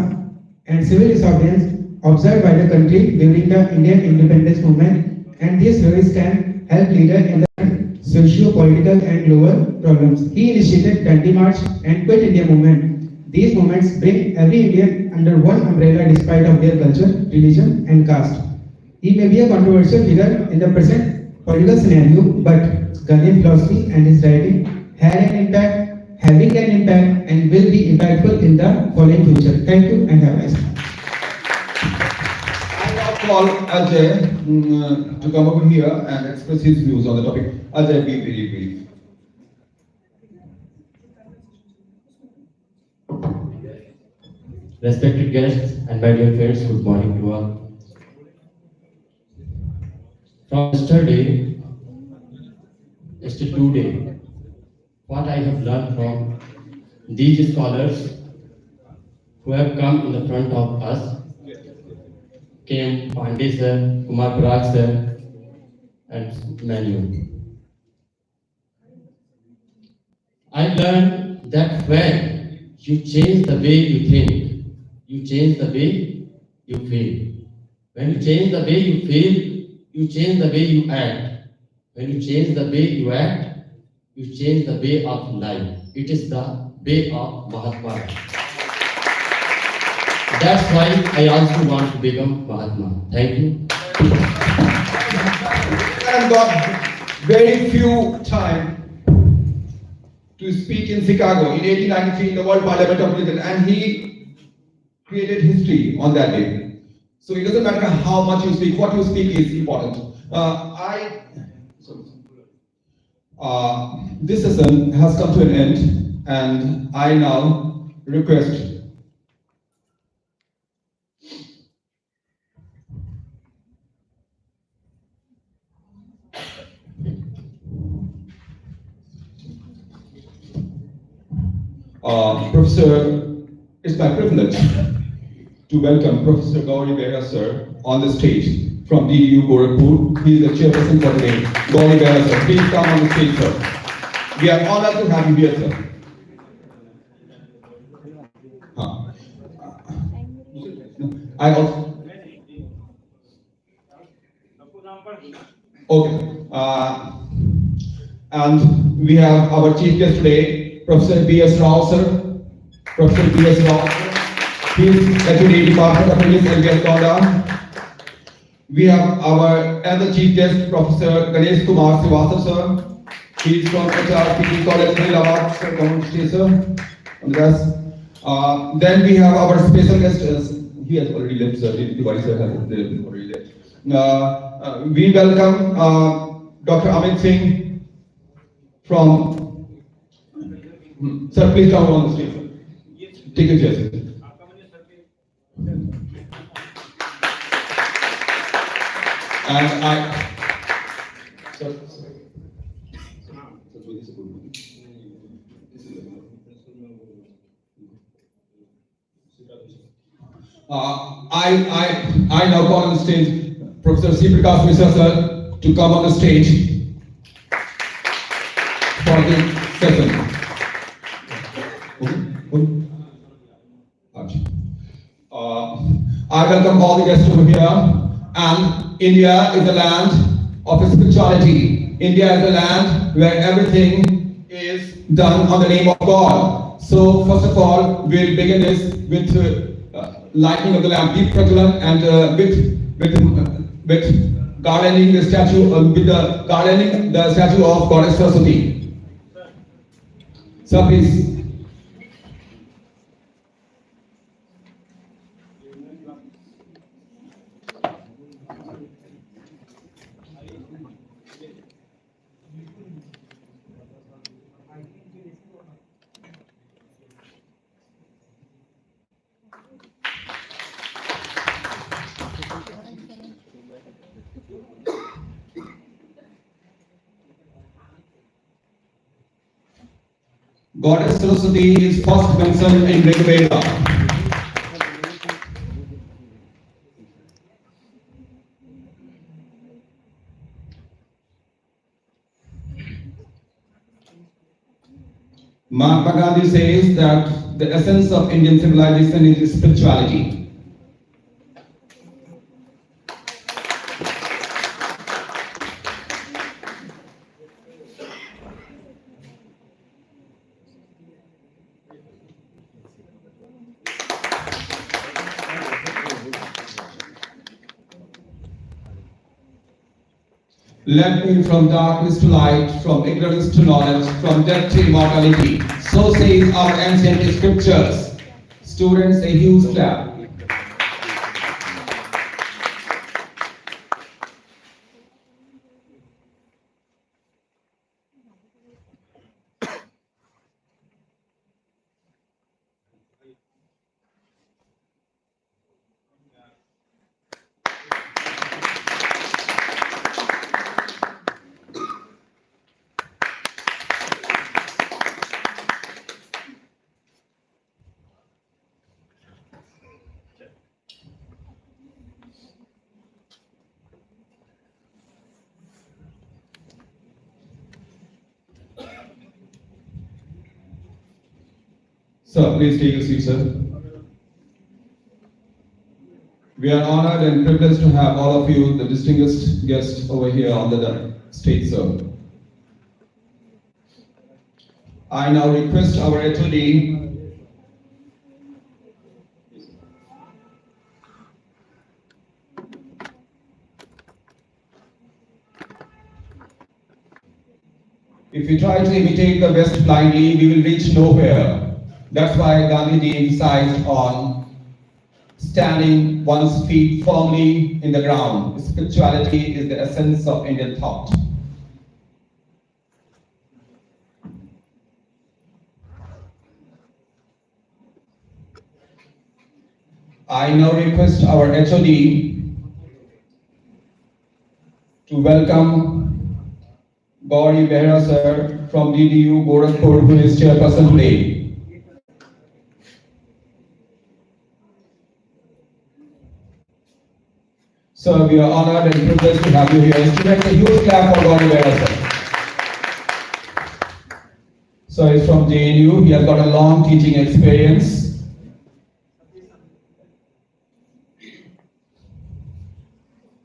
and civil disobedience observed by the country during the Indian independence movement, and these theories can help leaders in the socio-political and global problems. He initiated Dandi March and Quit India movement. These movements bring every Indian under one umbrella despite of their culture, religion, and caste. He may be a controversial figure in the present political scenario, but Gandhian philosophy and his writing had an impact, having an impact, and will be impactful in the following future. Thank you and have a nice day. I now call Ajay to come over here and express his views on the topic. Ajay, be very brief. Respected guests and my dear friends, good morning to all. From yesterday to today, what I have learned from these scholars who have come in the front of us, came Pandey sir, Kumar Parag sir, and many. I learned that when you change the way you think, you change the way you feel. When you change the way you feel, you change the way you act. When you change the way you act, you change the way of life. It is the way of Mahatma. That's why I also want to become Mahatma. Thank you. I've got very few time to speak in Chicago in 1893 in the World Parliament of Britain, and he created history on that day. So it doesn't matter how much you speak, what you speak is important. This session has come to an end, and I now request Professor, it's my privilege to welcome Professor Gauri Behra sir on the stage from DDU Gorakhpur. He is the chairperson for today. Gauri Behra sir, please come on the stage, sir. We are honored to have you here, sir. I also. Okay. And we have our chief guest today, Professor B.S. Rao, sir. Professor B.S. Rao, sir. He is HOD Department of English, LBS Gonda. We have our other chief guest, Professor Ganesh Kumar Srivastava, sir. He is from HRPT College, Hyderabad, sir. Come on stage, sir. And then we have our special guest, he has already left, sir. Tiwari sir has already left. We welcome Dr. Amit Singh from. Sir, please come on the stage, sir. Take a chair, sir. And I. Sir, I now call on the stage Professor C. Prakash Mishra sir to come on the stage for the session. I welcome all the guests over here. And India is a land of spirituality. India is a land where everything is done on the name of God. So first of all, we'll begin this with lighting of the lamp, deep prajalan, and with garlanding the statue, garlanding the statue of Goddess Saraswati. So please. Goddess Saraswati is first mentioned in Rig Veda. Mahatma Gandhi says that the essence of Indian civilization is spirituality. Led me from darkness to light, from ignorance to knowledge, from death to immortality. So says our ancient scriptures. Students, a huge clap. Sir, please take a seat, sir. We are honored and privileged to have all of you, the distinguished guests over here on the stage, sir. I now request our HOD if we try to imitate the West blindly, we will reach nowhere. That's why Gandhiji emphasized on standing one's feet firmly in the ground. Spirituality is the essence of Indian thought. I now request our HOD to welcome Gauri Behra sir from DDU Gorakhpur, who is chairperson today. Sir, we are honored and privileged to have you here. Students, a huge clap for Gauri Behra sir. Sir is from JNU. He has got a long teaching experience.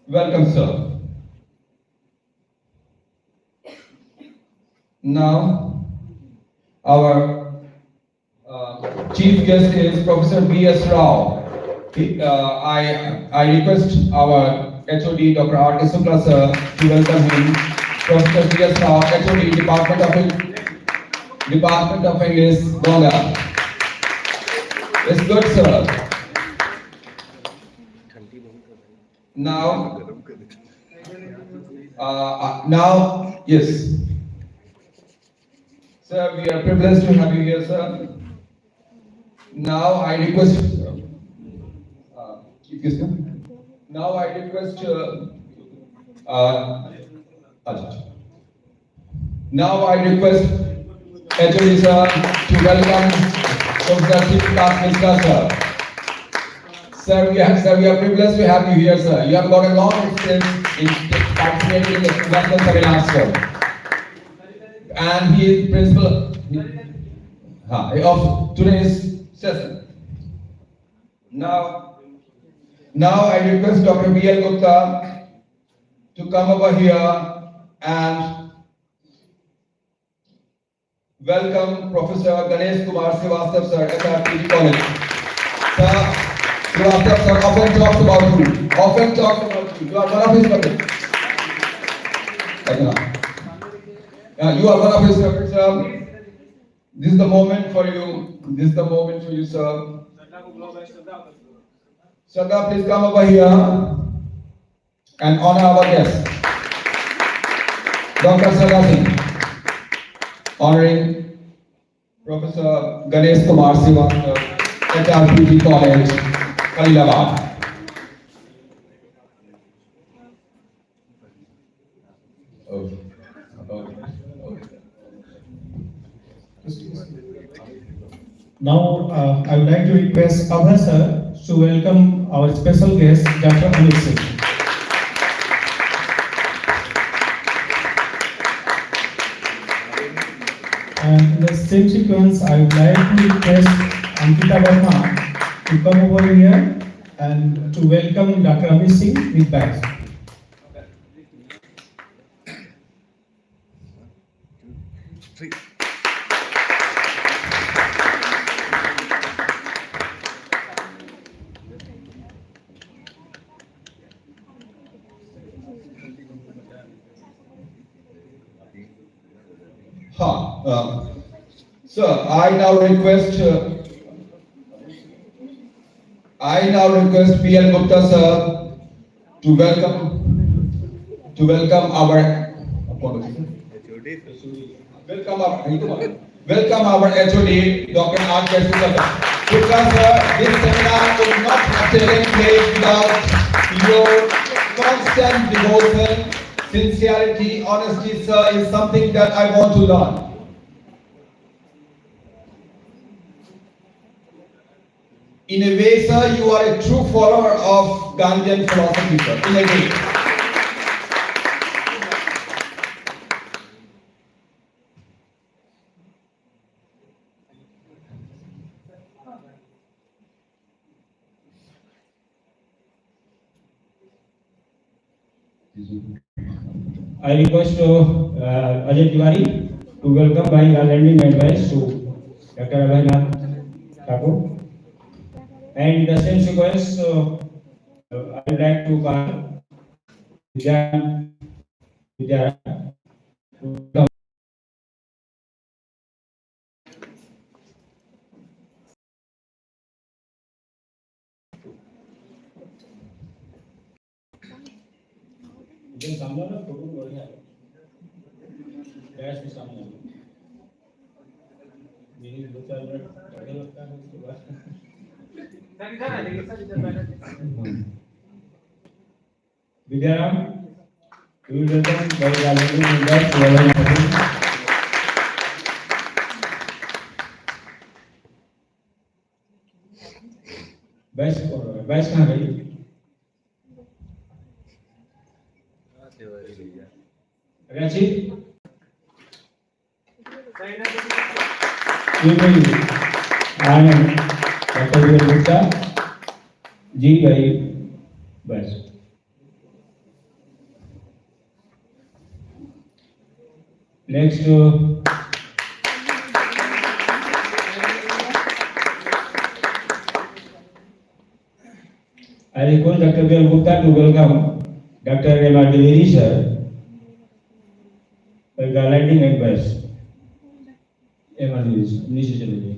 Welcome, sir. Now, our chief guest is Professor B.S. Rao. I request our HOD, Dr. R.K. Sukla, sir, to welcome him. Professor B.S. Rao, HOD, Department of English, Bonga. It's good, sir. Now, yes. Sir, we are privileged to have you here, sir. Now I request, now I request, HOD sir to welcome Professor Siddharth Mishra, sir. Sir, we are privileged to have you here, sir. You have got a long experience in participating in the national seminars, sir. And he is principal of today's session. Now I request Dr. B.L. Gupta to come over here and welcome Professor Ganesh Kumar Srivastav, sir, at our PG College. Sir, Srivastav, sir, often talks about you. You are one of his students. You are one of his students, sir. This is the moment for you. Sir. Shraddha, please come over here and honor our guest, Dr. Shraddha Singh, honoring Professor Ganesh Kumar Srivastav at our PG College, Khalilabad. Now, I would like to request Abha sir to welcome our special guest, Dr. Amit Singh. And in the same sequence, I would like to request Ankita Verma to come over here and to welcome Dr. Amit Singh with bags. Sir, I now request P.L. Gupta sir to welcome our HOD, Dr. R. Gupta sir, this seminar would not have taken place without your constant devotion, sincerity, honesty, sir, is something that I want to learn. In a way, sir, you are a true follower of Gandhian philosophy, sir, in a way. I request Ajay Tiwari to welcome by landing advice to Dr. Abhaynath Thakur. And the same sequence, I would like to call Vidya to come. Vidyaram, we will welcome by landing advice to Abhaynath. Batch कहाँ गई? रांची? ये कोई आनंद doctor वीर गुप्ता जी भाई बस. Next, I request Dr. Veer Gupta to welcome Dr. M.R. Dwivedi sir by landing advice. M.R. Dwivedi, नीचे चले जाइए.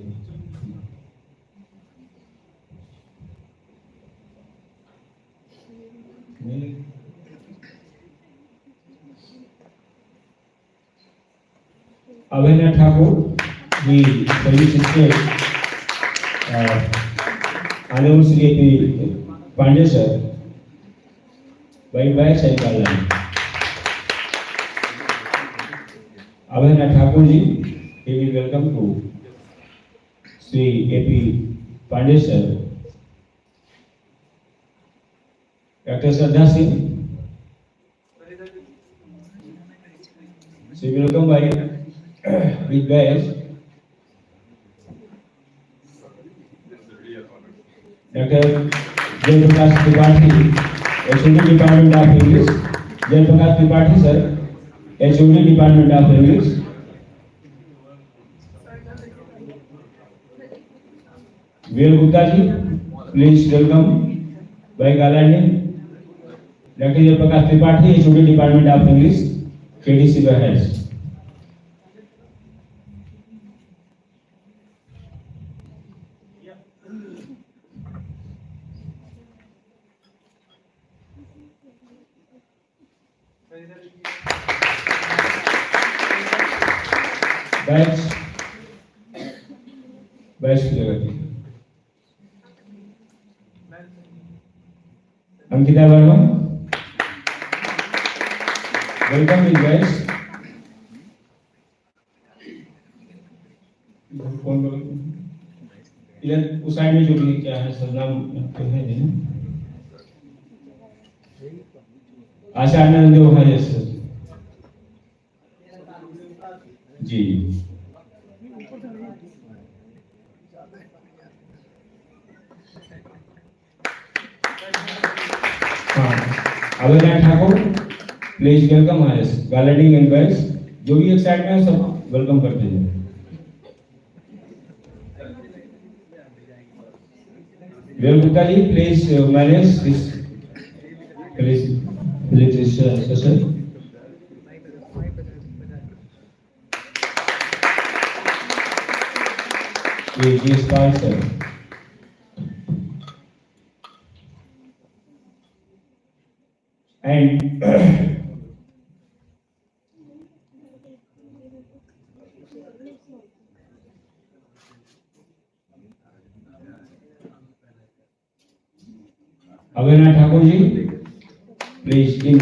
Abhaynath Thakur, the service state, Honorable Sri A.P. Pandey sir, by cycle line. Abhaynath Thakur ji, he will welcome to Sri A.P. Pandey sir. Dr. Shraddha Singh, she will welcome by with badge. Dr. Jayaprakash Tripathi, HOD Department of English. Jayaprakash Tripathi sir, HOD Department of English. Veer Gupta ji, please welcome by landing. Dr. Jayaprakash Tripathi, HOD Department of English, KDC Bahas. Batch की जगह थी. Ankita Verma, welcome in guys. कौन बोल इधर उस side में जो भी क्या है सर नाम तो है नहीं. आशा आनंद देव है सर जी. अवेना ठाकुर, प्लीज वेलकम आयस, गैलेटिंग एंड गाइस, जो भी एक साइड में है सब वेलकम करते हैं। Gupta ji, please manage this, please this session. ये start sir. And Avena Thakur ji, please in